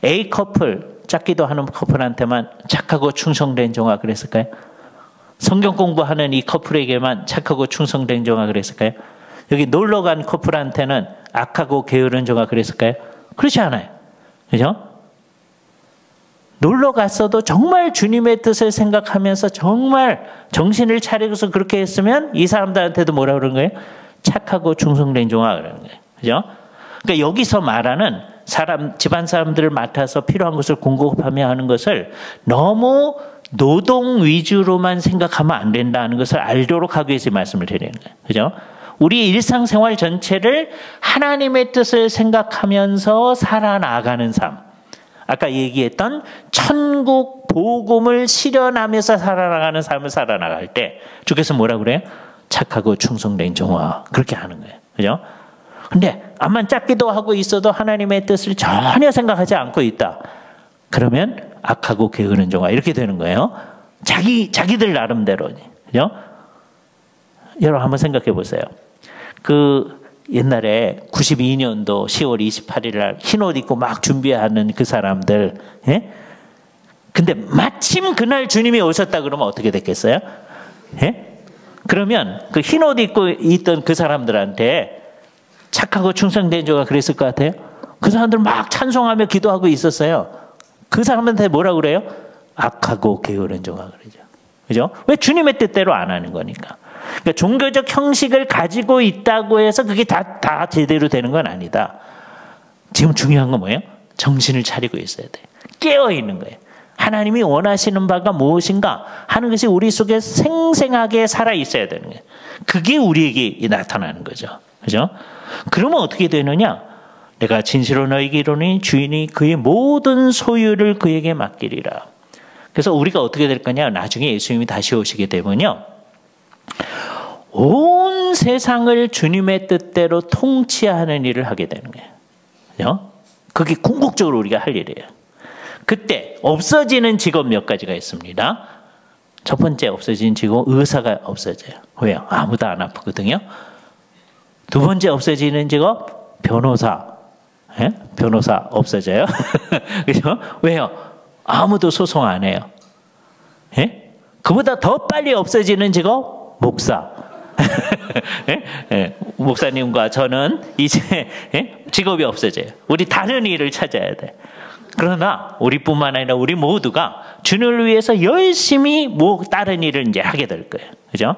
A 커플, 짝기도 하는 커플한테만 착하고 충성된 종아 그랬을까요? 성경 공부하는 이 커플에게만 착하고 충성된 종아 그랬을까요? 여기 놀러 간 커플한테는 악하고 게으른 종아 그랬을까요? 그렇지 않아요. 그죠? 놀러 갔어도 정말 주님의 뜻을 생각하면서 정말 정신을 차리고서 그렇게 했으면 이 사람들한테도 뭐라 그러는 거예요? 착하고 충성된 종아 그러는 거예요. 그죠? 그러니까 여기서 말하는 집안 사람들을 맡아서 필요한 것을 공급하며 하는 것을 너무 노동 위주로만 생각하면 안 된다는 것을 알도록 하기 위해서 말씀을 드리는 거예요. 그죠? 우리 일상생활 전체를 하나님의 뜻을 생각하면서 살아나가는 삶. 아까 얘기했던 천국 복음을 실현하면서 살아나가는 삶을 살아나갈 때 주께서 뭐라 그래요? 착하고 충성된 종아. 그렇게 하는 거예요. 그죠? 근데 암만 짝기도 하고 있어도 하나님의 뜻을 전혀 생각하지 않고 있다. 그러면 악하고 게으른 종아 이렇게 되는 거예요. 자기들 나름대로. 그죠? 여러분 한번 생각해 보세요. 옛날에 92년도 10월 28일 날 흰옷 입고 막 준비하는 그 사람들. 예? 근데 마침 그날 주님이 오셨다 그러면 어떻게 됐겠어요? 예? 그러면 그 흰옷 입고 있던 그 사람들한테 착하고 충성된 자가 그랬을 것 같아요? 그 사람들 막 찬송하며 기도하고 있었어요. 그 사람한테 뭐라고 그래요? 악하고 게으른 자가 그러죠. 그죠? 왜 주님의 뜻대로 안 하는 거니까. 그러니까 종교적 형식을 가지고 있다고 해서 그게 다 제대로 되는 건 아니다. 지금 중요한 건 뭐예요? 정신을 차리고 있어야 돼요. 깨어 있는 거예요. 하나님이 원하시는 바가 무엇인가 하는 것이 우리 속에 생생하게 살아 있어야 되는 거예요. 그게 우리에게 나타나는 거죠. 그죠? 그러면 어떻게 되느냐? 내가 진실로 너에게 이르노니 주인이 그의 모든 소유를 그에게 맡기리라. 그래서 우리가 어떻게 될 거냐? 나중에 예수님이 다시 오시게 되면요. 온 세상을 주님의 뜻대로 통치하는 일을 하게 되는 거예요. 그죠? 그게 궁극적으로 우리가 할 일이에요. 그때 없어지는 직업 몇 가지가 있습니다. 첫 번째 없어지는 직업, 의사가 없어져요. 왜요? 아무도 안 아프거든요. 두 번째 없어지는 직업, 변호사. 예? 변호사 없어져요. 그죠? 왜요? 아무도 소송 안 해요. 예? 그보다 더 빨리 없어지는 직업, 목사. 예? 예. 목사님과 저는 이제 직업이 없어져요. 우리 다른 일을 찾아야 돼. 그러나 우리뿐만 아니라 우리 모두가 주님을 위해서 열심히 다른 일을 이제 하게 될 거예요. 그죠?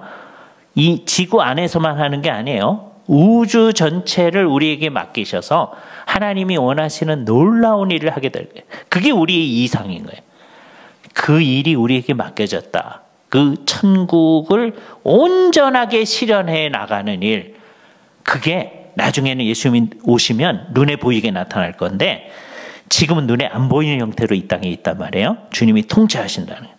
이 지구 안에서만 하는 게 아니에요. 우주 전체를 우리에게 맡기셔서 하나님이 원하시는 놀라운 일을 하게 될 거예요. 그게 우리의 이상인 거예요. 그 일이 우리에게 맡겨졌다. 그 천국을 온전하게 실현해 나가는 일. 그게 나중에는 예수님이 오시면 눈에 보이게 나타날 건데 지금은 눈에 안 보이는 형태로 이 땅에 있단 말이에요. 주님이 통치하신다는 거예요.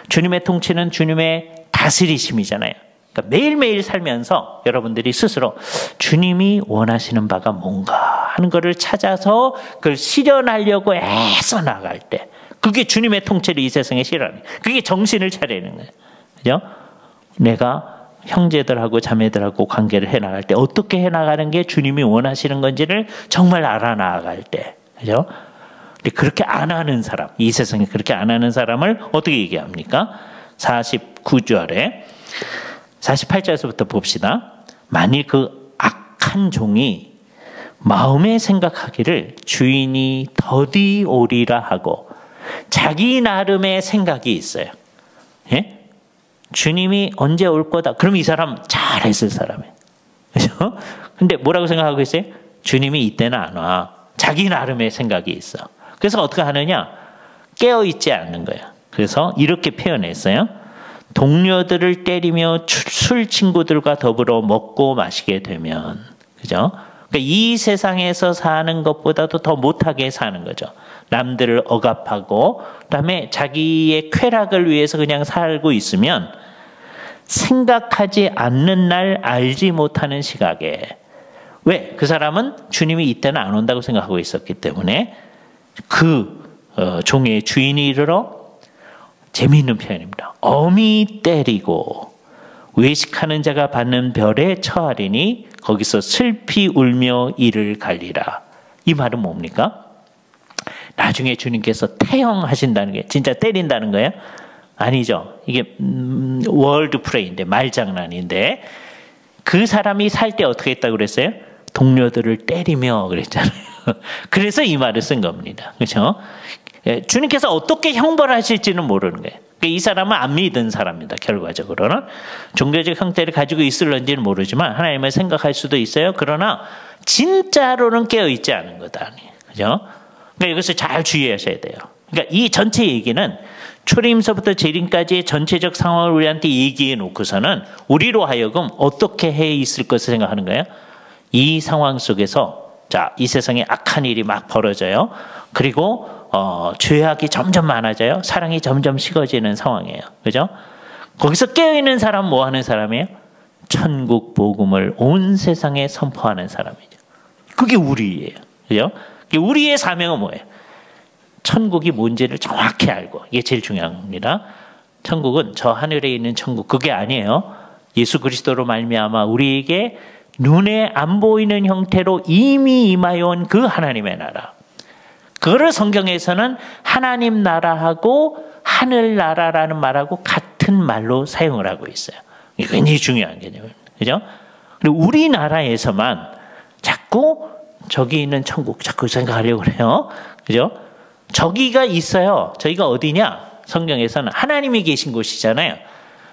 주님의 통치는 주님의 다스리심이잖아요. 그러니까 매일매일 살면서 여러분들이 스스로 주님이 원하시는 바가 뭔가 하는 것을 찾아서 그걸 실현하려고 애써 나갈 때, 그게 주님의 통치를 이 세상에 실현하는 거예요. 그게 정신을 차리는 거예요. 그죠? 내가 형제들하고 자매들하고 관계를 해나갈 때 어떻게 해나가는 게 주님이 원하시는 건지를 정말 알아나갈 때, 그죠? 근데 그렇게 안 하는 사람, 이 세상에 그렇게 안 하는 사람을 어떻게 얘기합니까? 49절에 48절에서부터 봅시다. 만일 그 악한 종이 마음에 생각하기를 주인이 더디 오리라 하고 자기 나름의 생각이 있어요. 예? 주님이 언제 올 거다. 그럼 이 사람 잘했을 사람이에요. 그죠? 근데 뭐라고 생각하고 있어요? 주님이 이때는 안 와. 자기 나름의 생각이 있어. 그래서 어떻게 하느냐? 깨어있지 않는 거예요. 그래서 이렇게 표현했어요. 동료들을 때리며 술 친구들과 더불어 먹고 마시게 되면, 그죠? 그러니까 이 세상에서 사는 것보다도 더 못하게 사는 거죠. 남들을 억압하고 그다음에 자기의 쾌락을 위해서 그냥 살고 있으면 생각하지 않는 날 알지 못하는 시각에, 왜? 그 사람은 주님이 이때는 안 온다고 생각하고 있었기 때문에 그 종의 주인이 이르러, 재미있는 표현입니다. 어미 때리고 외식하는 자가 받는 별에 처하리니 거기서 슬피 울며 이를 갈리라. 이 말은 뭡니까? 나중에 주님께서 태형하신다는 게, 진짜 때린다는 거예요? 아니죠. 이게 월드 프레이인데, 말장난인데, 그 사람이 살 때 어떻게 했다고 그랬어요? 동료들을 때리며 그랬잖아요. 그래서 이 말을 쓴 겁니다. 그렇죠? 주님께서 어떻게 형벌하실지는 모르는 거예요. 이 사람은 안 믿은 사람입니다. 결과적으로는 종교적 형태를 가지고 있을런지는 모르지만 하나님을 생각할 수도 있어요. 그러나 진짜로는 깨어있지 않은 거다. 그죠? 그러니까 이것을 잘 주의하셔야 돼요. 그러니까 이 전체 얘기는 초림서부터 재림까지의 전체적 상황을 우리한테 얘기해 놓고서는 우리로 하여금 어떻게 해 있을 것을 생각하는 거예요. 이 상황 속에서, 자, 이 세상에 악한 일이 막 벌어져요. 그리고 죄악이 점점 많아져요. 사랑이 점점 식어지는 상황이에요. 그죠? 거기서 깨어있는 사람 뭐 하는 사람이에요? 천국 복음을 온 세상에 선포하는 사람이죠. 그게 우리예요. 그죠? 우리의 사명은 뭐예요? 천국이 뭔지를 정확히 알고, 이게 제일 중요한 겁니다. 천국은 저 하늘에 있는 천국, 그게 아니에요. 예수 그리스도로 말미암아 우리에게 눈에 안 보이는 형태로 이미 임하여 온 그 하나님의 나라. 그거를 성경에서는 하나님 나라하고 하늘나라라는 말하고 같은 말로 사용을 하고 있어요. 이게 굉장히 중요한 개념입니다. 그죠? 그리고 우리나라에서만 자꾸 저기 있는 천국 자꾸 생각하려고 그래요. 그죠? 저기가 있어요. 저기가 어디냐? 성경에서는 하나님이 계신 곳이잖아요.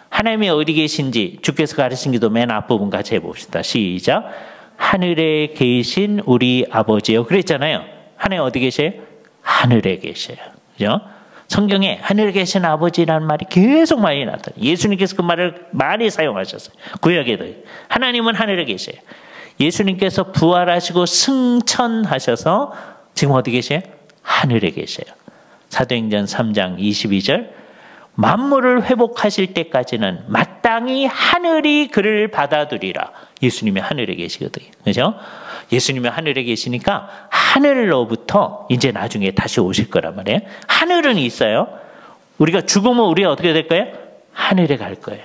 하나님이 어디 계신지 주께서 가르친 기도 맨 앞부분 같이 해봅시다. 시작. 하늘에 계신 우리 아버지요. 그랬잖아요. 하나님 어디 계세요? 하늘에 계셔요. 그죠? 성경에 하늘에 계신 아버지라는 말이 계속 많이 나타나요. 예수님께서 그 말을 많이 사용하셨어요. 구약에도. 하나님은 하늘에 계셔요. 예수님께서 부활하시고 승천하셔서 지금 어디 계세요? 하늘에 계셔요. 사도행전 3장 22절. 만물을 회복하실 때까지는 마땅히 하늘이 그를 받아들이라. 예수님이 하늘에 계시거든요. 그죠? 예수님이 하늘에 계시니까 하늘로부터 이제 나중에 다시 오실 거란 말이에요. 하늘은 있어요. 우리가 죽으면 우리가 어떻게 될 거예요? 하늘에 갈 거예요.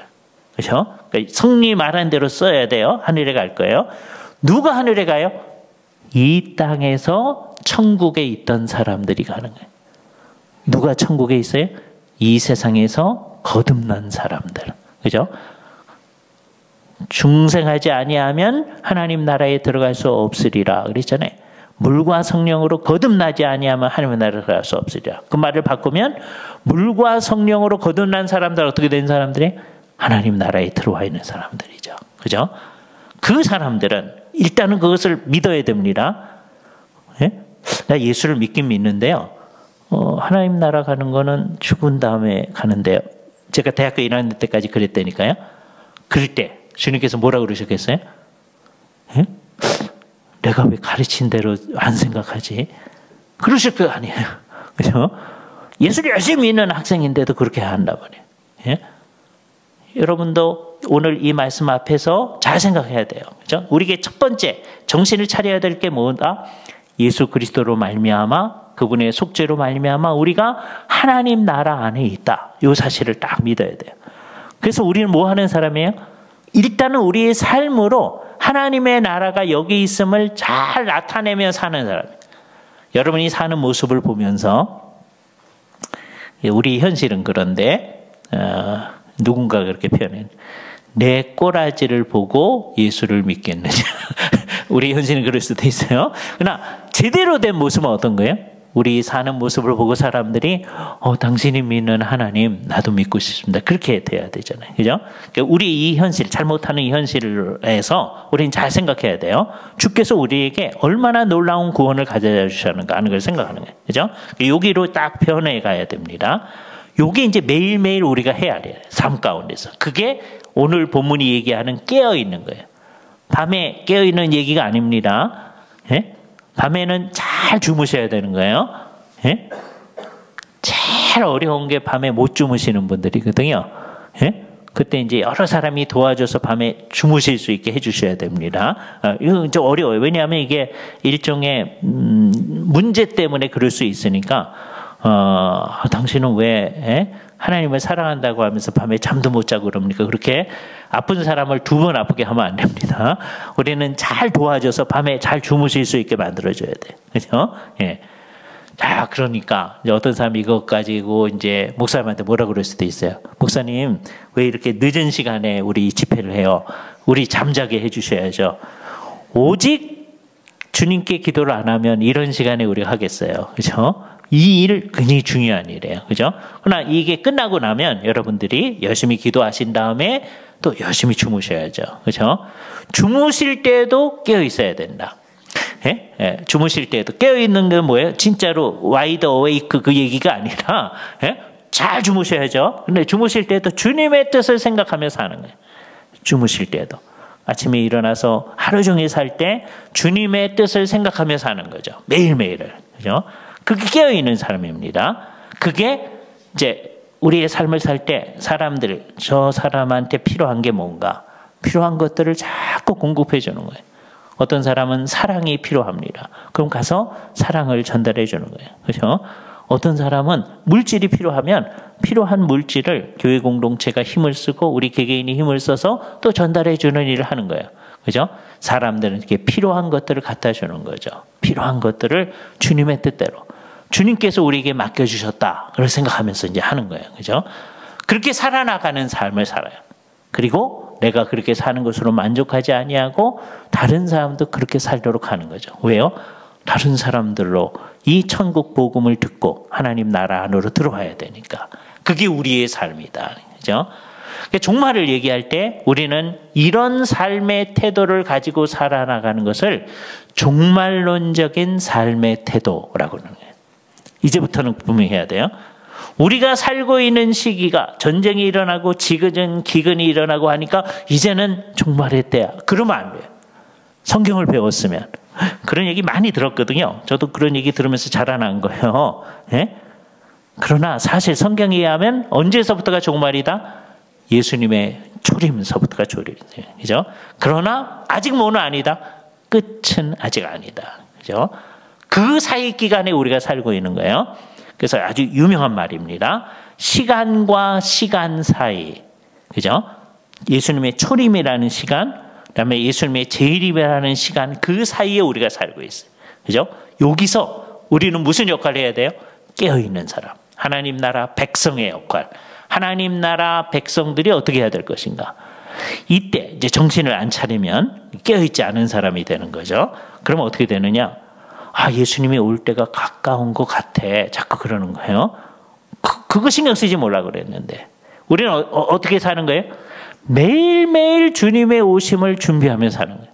그죠? 그러니까 성리 말한 대로 써야 돼요. 하늘에 갈 거예요. 누가 하늘에 가요? 이 땅에서 천국에 있던 사람들이 가는 거예요. 누가 천국에 있어요? 이 세상에서 거듭난 사람들. 그죠? 중생하지 아니하면 하나님 나라에 들어갈 수 없으리라 그랬잖아요. 물과 성령으로 거듭나지 아니하면 하나님 나라에 들어갈 수 없으리라. 그 말을 바꾸면 물과 성령으로 거듭난 사람들, 어떻게 된 사람들이? 하나님 나라에 들어와 있는 사람들이죠. 그죠? 그 사람들은 일단은 그것을 믿어야 됩니다. 예? 나 예수를 믿긴 믿는데요. 하나님 나라 가는 거는 죽은 다음에 가는데요. 제가 대학교 1학년 때까지 그랬다니까요. 그럴 때 주님께서 뭐라고 그러셨겠어요? 예? 내가 왜 가르친 대로 안 생각하지? 그러실 거 아니에요. 그죠? 예수를 열심히 믿는 학생인데도 그렇게 한단 말이에요. 예? 여러분도 오늘 이 말씀 앞에서 잘 생각해야 돼요. 그죠? 우리에게 첫 번째 정신을 차려야 될 게 뭐다? 예수 그리스도로 말미암아 그분의 속죄로 말미암아 우리가 하나님 나라 안에 있다. 이 사실을 딱 믿어야 돼요. 그래서 우리는 뭐 하는 사람이에요? 일단은 우리의 삶으로 하나님의 나라가 여기 있음을 잘 나타내며 사는 사람이에요. 여러분이 사는 모습을 보면서 우리 현실은 그런데 누군가 그렇게 표현해요. 내 꼬라지를 보고 예수를 믿겠느냐. 우리 현실은 그럴 수도 있어요. 그러나 제대로 된 모습은 어떤 거예요? 우리 사는 모습을 보고 사람들이 당신이 믿는 하나님 나도 믿고 싶습니다. 그렇게 돼야 되잖아요. 그죠? 그러니까 우리 이 현실, 잘못하는 이 현실에서 우리는 잘 생각해야 돼요. 주께서 우리에게 얼마나 놀라운 구원을 가져다 주셨는가 하는 걸 생각하는 거예요. 그죠? 여기로 딱 변해 가야 됩니다. 요게 이제 매일매일 우리가 해야 돼요. 삶 가운데서. 그게 오늘 본문이 얘기하는 깨어있는 거예요. 밤에 깨어있는 얘기가 아닙니다. 예? 밤에는 잘 주무셔야 되는 거예요. 예? 제일 어려운 게 밤에 못 주무시는 분들이거든요. 예? 그때 이제 여러 사람이 도와줘서 밤에 주무실 수 있게 해주셔야 됩니다. 이거 좀 어려워요. 왜냐하면 이게 일종의 문제 때문에 그럴 수 있으니까 당신은 왜 하나님을 사랑한다고 하면서 밤에 잠도 못 자고 그럽니까? 그렇게 아픈 사람을 두 번 아프게 하면 안 됩니다. 우리는 잘 도와줘서 밤에 잘 주무실 수 있게 만들어줘야 돼요. 그죠? 예. 자, 그러니까 어떤 사람이 이것 가지고 이제 목사님한테 뭐라 그럴 수도 있어요. 목사님, 왜 이렇게 늦은 시간에 우리 집회를 해요? 우리 잠자게 해주셔야죠. 오직 주님께 기도를 안 하면 이런 시간에 우리가 하겠어요. 그죠? 이 일 굉장히 중요한 일이에요. 그죠? 그러나 이게 끝나고 나면 여러분들이 열심히 기도하신 다음에 또 열심히 주무셔야죠. 그죠? 주무실 때도 깨어 있어야 된다. 예? 예, 주무실 때도 깨어 있는 게 뭐예요? 진짜로 와이드 어웨이크 그 얘기가 아니라 잘 주무셔야죠. 근데 주무실 때도 주님의 뜻을 생각하며 사는 거예요. 주무실 때도. 아침에 일어나서 하루 종일 살 때 주님의 뜻을 생각하며 사는 거죠. 매일매일을. 그죠? 그게 깨어있는 사람입니다. 그게 이제 우리의 삶을 살 때 사람들, 저 사람한테 필요한 게 뭔가, 필요한 것들을 자꾸 공급해 주는 거예요. 어떤 사람은 사랑이 필요합니다. 그럼 가서 사랑을 전달해 주는 거예요. 그렇죠? 어떤 사람은 물질이 필요하면 필요한 물질을 교회 공동체가 힘을 쓰고 우리 개개인이 힘을 써서 또 전달해 주는 일을 하는 거예요. 그죠? 사람들은 이렇게 필요한 것들을 갖다 주는 거죠. 필요한 것들을 주님의 뜻대로. 주님께서 우리에게 맡겨주셨다. 그걸 생각하면서 이제 하는 거예요. 그죠? 그렇게 살아나가는 삶을 살아요. 그리고 내가 그렇게 사는 것으로 만족하지 아니하고 다른 사람도 그렇게 살도록 하는 거죠. 왜요? 다른 사람들로 이 천국 복음을 듣고 하나님 나라 안으로 들어와야 되니까. 그게 우리의 삶이다. 그죠? 종말을 얘기할 때 우리는 이런 삶의 태도를 가지고 살아나가는 것을 종말론적인 삶의 태도라고 하는 거예요. 이제부터는 분명해야 돼요. 우리가 살고 있는 시기가 전쟁이 일어나고 기근이 일어나고 하니까 이제는 종말의 때야. 그러면 안 돼요. 성경을 배웠으면. 그런 얘기 많이 들었거든요. 저도 그런 얘기 들으면서 자라난 거예요. 예? 그러나 사실 성경에 의하면 언제서부터가 종말이다? 예수님의 초림서부터가 초림이에요. 그죠? 그러나 아직 뭐는 아니다. 끝은 아직 아니다. 그죠? 그 사이 기간에 우리가 살고 있는 거예요. 그래서 아주 유명한 말입니다. 시간과 시간 사이. 그죠? 예수님의 초림이라는 시간, 그다음에 예수님의 재림이라는 시간, 그 사이에 우리가 살고 있어요. 그죠? 여기서 우리는 무슨 역할을 해야 돼요? 깨어있는 사람. 하나님 나라 백성의 역할. 하나님 나라 백성들이 어떻게 해야 될 것인가? 이때 이제 정신을 안 차리면 깨어있지 않은 사람이 되는 거죠. 그러면 어떻게 되느냐? 예수님이 올 때가 가까운 것 같아. 자꾸 그러는 거예요. 그거 신경 쓰지 말라 그랬는데. 우리는 어떻게 사는 거예요? 매일매일 주님의 오심을 준비하며 사는 거예요.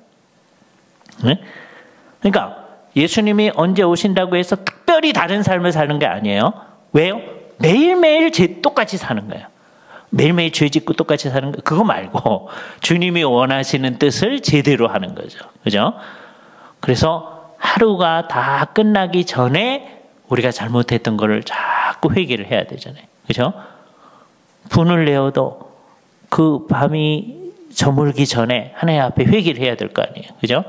네? 그러니까 예수님이 언제 오신다고 해서 특별히 다른 삶을 사는 게 아니에요. 왜요? 매일매일 똑같이 사는 거예요. 매일매일 죄 짓고 똑같이 사는 거 그거 말고 주님이 원하시는 뜻을 제대로 하는 거죠. 그죠? 그래서 하루가 다 끝나기 전에 우리가 잘못했던 거를 자꾸 회개를 해야 되잖아요. 그죠? 분을 내어도 그 밤이 저물기 전에 하나님 앞에 회개를 해야 될 거 아니에요. 그죠?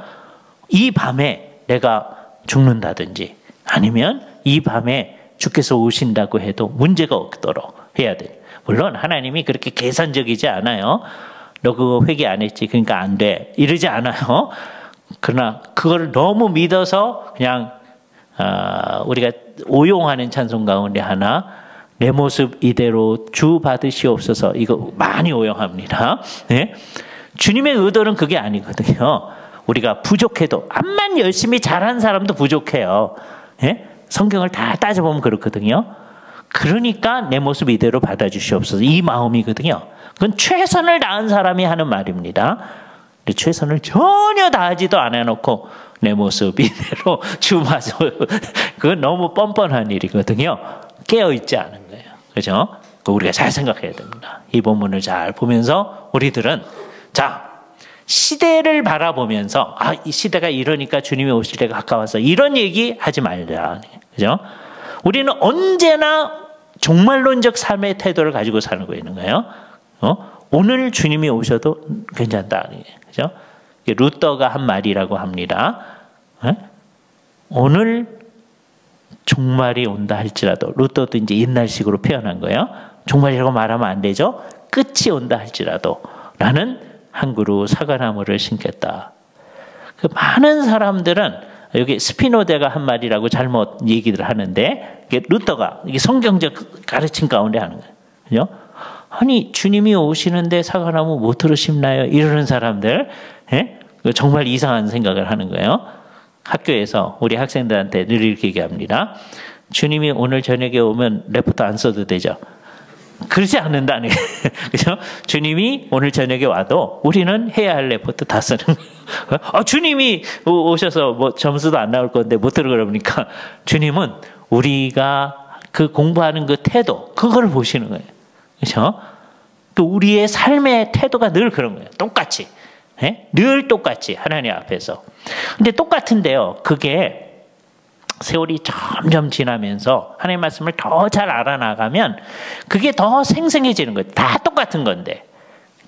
이 밤에 내가 죽는다든지 아니면 이 밤에 주께서 오신다고 해도 문제가 없도록 해야 돼요. 물론 하나님이 그렇게 계산적이지 않아요. 너 그거 회개 안 했지, 그러니까 안 돼, 이러지 않아요. 그러나 그걸 너무 믿어서 그냥 우리가 오용하는 찬송 가운데 하나, 내 모습 이대로 주 받으시옵소서, 이거 많이 오용합니다. 네? 주님의 의도는 그게 아니거든요. 우리가 부족해도, 암만 열심히 잘한 사람도 부족해요. 네? 성경을 다 따져보면 그렇거든요. 그러니까 내 모습 이대로 받아주시옵소서, 이 마음이거든요. 그건 최선을 다한 사람이 하는 말입니다. 근데 최선을 전혀 다하지도 않아 놓고 내 모습 이대로 주마저, 그건 너무 뻔뻔한 일이거든요. 깨어있지 않은 거예요. 그죠? 우리가 잘 생각해야 됩니다. 이 본문을 잘 보면서 우리들은, 자, 시대를 바라보면서, 이 시대가 이러니까 주님이 오실 때가 가까워서, 이런 얘기 하지 말자. 그죠? 우리는 언제나 종말론적 삶의 태도를 가지고 살고 있는 거예요. 오늘 주님이 오셔도 괜찮다. 그죠? 루터가 한 말이라고 합니다. 오늘 종말이 온다 할지라도, 루터도 이제 옛날식으로 표현한 거예요. 종말이라고 말하면 안 되죠. 끝이 온다 할지라도 라는 한 그루 사과나무를 심겠다. 그 많은 사람들은 여기 스피노자가 한 말이라고 잘못 얘기를 하는데, 이게 루터가 이게 성경적 가르침 가운데 하는 거예요. 그죠? 아니, 주님이 오시는데 사과나무 못으로 심나요? 이러는 사람들, 정말 이상한 생각을 하는 거예요. 학교에서 우리 학생들한테 늘 이렇게 얘기합니다. 주님이 오늘 저녁에 오면 레포트 안 써도 되죠? 그러지 않는다는 거예요. 그죠? 주님이 오늘 저녁에 와도 우리는 해야 할 레포트 다 쓰는 거예요. 주님이 오셔서 뭐 점수도 안 나올 건데 못 들어 그러니까, 주님은 우리가 그 공부하는 그 태도, 그걸 보시는 거예요. 그죠? 또 우리의 삶의 태도가 늘 그런 거예요. 똑같이. 늘 똑같이 하나님 앞에서. 근데 똑같은데요, 그게 세월이 점점 지나면서 하나님 말씀을 더 잘 알아나가면 그게 더 생생해지는 거예요. 다 똑같은 건데.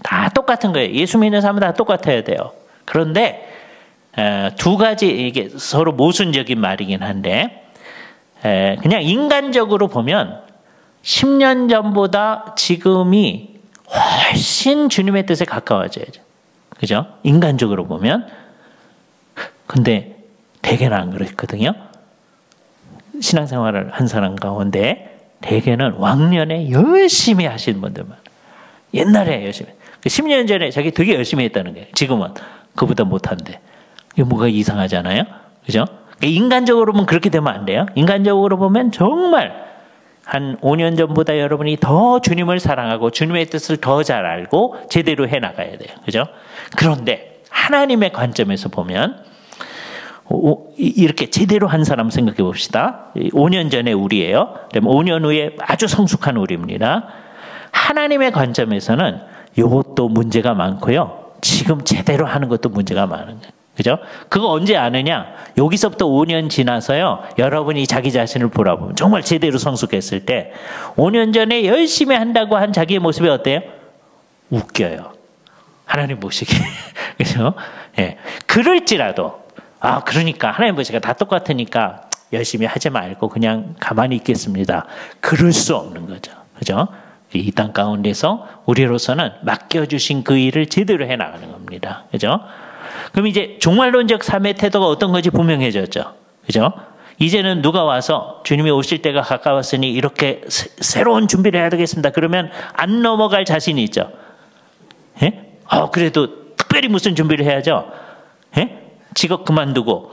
다 똑같은 거예요. 예수 믿는 사람은 다 똑같아야 돼요. 그런데 두 가지, 이게 서로 모순적인 말이긴 한데, 그냥 인간적으로 보면 10년 전보다 지금이 훨씬 주님의 뜻에 가까워져야죠. 그죠? 인간적으로 보면. 근데 대개는 안 그렇거든요. 신앙생활을 한 사람 가운데 대개는 왕년에 열심히 하신 분들만, 옛날에 열심히, 10년 전에 자기 되게 열심히 했다는 거예요. 지금은 그보다 못한데. 이게 뭐가 이상하잖아요. 그죠? 인간적으로 보면 그렇게 되면 안 돼요. 인간적으로 보면 정말 한 5년 전보다 여러분이 더 주님을 사랑하고 주님의 뜻을 더 잘 알고 제대로 해나가야 돼요. 그죠? 그런데 하나님의 관점에서 보면, 이렇게 제대로 한 사람 생각해 봅시다. 5년 전에 우리예요. 그럼 5년 후에 아주 성숙한 우리입니다. 하나님의 관점에서는 이것도 문제가 많고요, 지금 제대로 하는 것도 문제가 많은 거예요. 그죠? 그거 언제 아느냐? 여기서부터 5년 지나서요, 여러분이 자기 자신을 돌아보면 정말 제대로 성숙했을 때 5년 전에 열심히 한다고 한 자기의 모습이 어때요? 웃겨요. 하나님 보시기에. 그죠? 예. 그럴지라도, 그러니까 하나님 보시기에 다 똑같으니까 열심히 하지 말고 그냥 가만히 있겠습니다. 그럴 수 없는 거죠. 그죠? 이 땅 가운데서 우리로서는 맡겨주신 그 일을 제대로 해나가는 겁니다. 그죠? 그럼 이제 종말론적 삶의 태도가 어떤 건지 분명해졌죠. 그죠? 이제는 누가 와서 주님이 오실 때가 가까웠으니 이렇게 새로운 준비를 해야 되겠습니다. 그러면 안 넘어갈 자신이 있죠. 예? 그래도 특별히 무슨 준비를 해야죠. 예? 직업 그만두고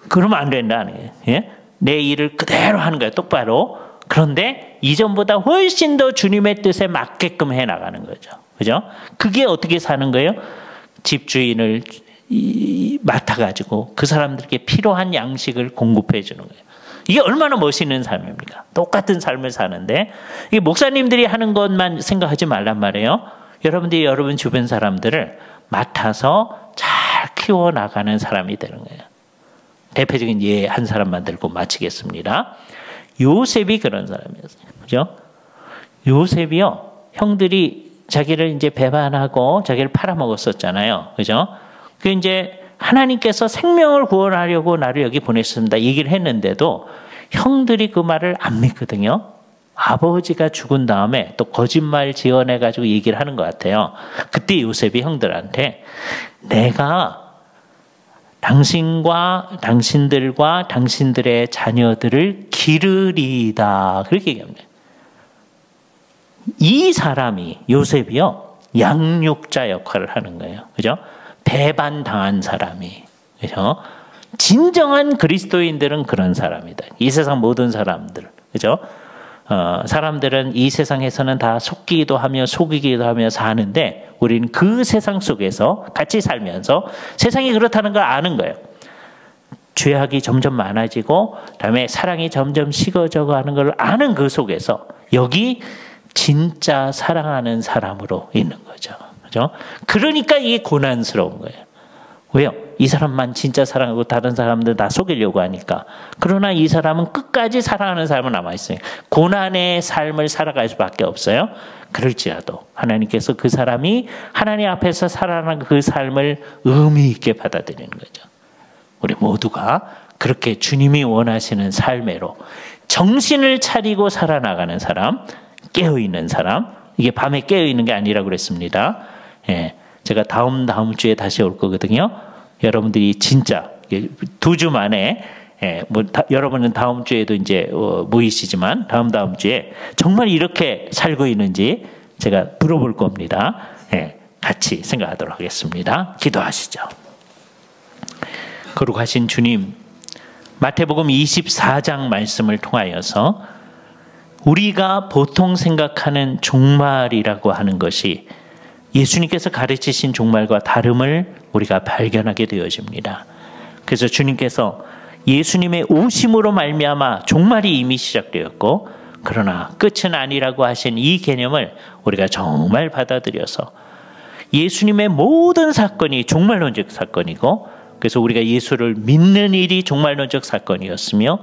그러면 안 된다는 거예요. 예? 내 일을 그대로 하는 거예요. 똑바로. 그런데 이전보다 훨씬 더 주님의 뜻에 맞게끔 해나가는 거죠. 그죠? 그게 어떻게 사는 거예요? 집주인을 맡아가지고 그 사람들에게 필요한 양식을 공급해 주는 거예요. 이게 얼마나 멋있는 삶입니까? 똑같은 삶을 사는데, 이게 목사님들이 하는 것만 생각하지 말란 말이에요. 여러분들이 여러분 주변 사람들을 맡아서 잘 키워나가는 사람이 되는 거예요. 대표적인 예 한 사람만 들고 마치겠습니다. 요셉이 그런 사람이었어요. 그죠? 요셉이요, 형들이 자기를 이제 배반하고 자기를 팔아먹었었잖아요. 그죠? 그 이제 하나님께서 생명을 구원하려고 나를 여기 보냈습니다. 얘기를 했는데도 형들이 그 말을 안 믿거든요. 아버지가 죽은 다음에 또 거짓말 지어내가지고 얘기를 하는 것 같아요. 그때 요셉이 형들한테 내가 당신과 당신들과 당신들의 자녀들을 기르리이다. 그렇게 얘기합니다. 이 사람이 요셉이요, 양육자 역할을 하는 거예요. 그죠? 배반당한 사람이. 그죠? 진정한 그리스도인들은 그런 사람이다. 이 세상 모든 사람들. 그죠? 사람들은 이 세상에서는 다 속기도 하며 속이기도 하며 사는데 우리는 그 세상 속에서 같이 살면서 세상이 그렇다는 걸 아는 거예요. 죄악이 점점 많아지고 그다음에 사랑이 점점 식어져 가는 걸 아는 그 속에서 여기 진짜 사랑하는 사람으로 있는 거죠. 그죠? 그러니까 이게 고난스러운 거예요. 왜요? 이 사람만 진짜 사랑하고 다른 사람들 다 속이려고 하니까. 그러나 이 사람은 끝까지 사랑하는 사람은 남아있어요. 고난의 삶을 살아갈 수밖에 없어요. 그럴지라도 하나님께서 그 사람이 하나님 앞에서 살아가는 그 삶을 의미 있게 받아들이는 거죠. 우리 모두가 그렇게 주님이 원하시는 삶으로 정신을 차리고 살아나가는 사람, 깨어있는 사람, 이게 밤에 깨어있는 게 아니라고 그랬습니다. 예, 제가 다음 주에 다시 올 거거든요. 여러분들이 진짜 2주 만에, 여러분은 다음 주에도 이제 모이시지만 다음 주에 정말 이렇게 살고 있는지 제가 물어볼 겁니다. 예, 같이 생각하도록 하겠습니다. 기도하시죠. 거룩하신 주님, 마태복음 24장 말씀을 통하여서 우리가 보통 생각하는 종말이라고 하는 것이 예수님께서 가르치신 종말과 다름을 우리가 발견하게 되어집니다. 그래서 주님께서 예수님의 오심으로 말미암아 종말이 이미 시작되었고 그러나 끝은 아니라고 하신 이 개념을 우리가 정말 받아들여서 예수님의 모든 사건이 종말론적 사건이고 그래서 우리가 예수를 믿는 일이 종말론적 사건이었으며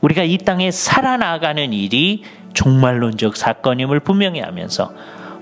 우리가 이 땅에 살아나가는 일이 종말론적 사건임을 분명히 하면서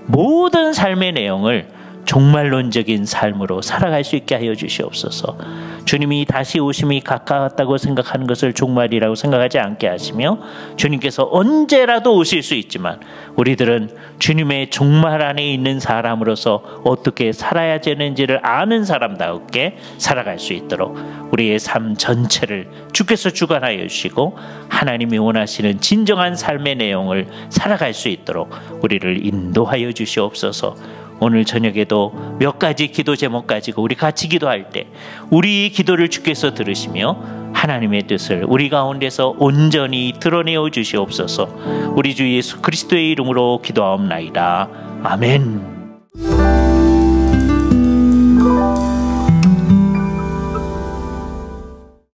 모든 삶의 내용을 종말론적인 삶으로 살아갈 수 있게 하여 주시옵소서. 주님이 다시 오심이 가까웠다고 생각하는 것을 종말이라고 생각하지 않게 하시며 주님께서 언제라도 오실 수 있지만 우리들은 주님의 종말 안에 있는 사람으로서 어떻게 살아야 되는지를 아는 사람답게 살아갈 수 있도록 우리의 삶 전체를 주께서 주관하여 주시고 하나님이 원하시는 진정한 삶의 내용을 살아갈 수 있도록 우리를 인도하여 주시옵소서. 오늘 저녁에도 몇 가지 기도 제목 가지고 우리 같이 기도할 때 우리의 기도를 주께서 들으시며 하나님의 뜻을 우리 가운데서 온전히 드러내어 주시옵소서. 우리 주 예수 그리스도의 이름으로 기도하옵나이다. 아멘.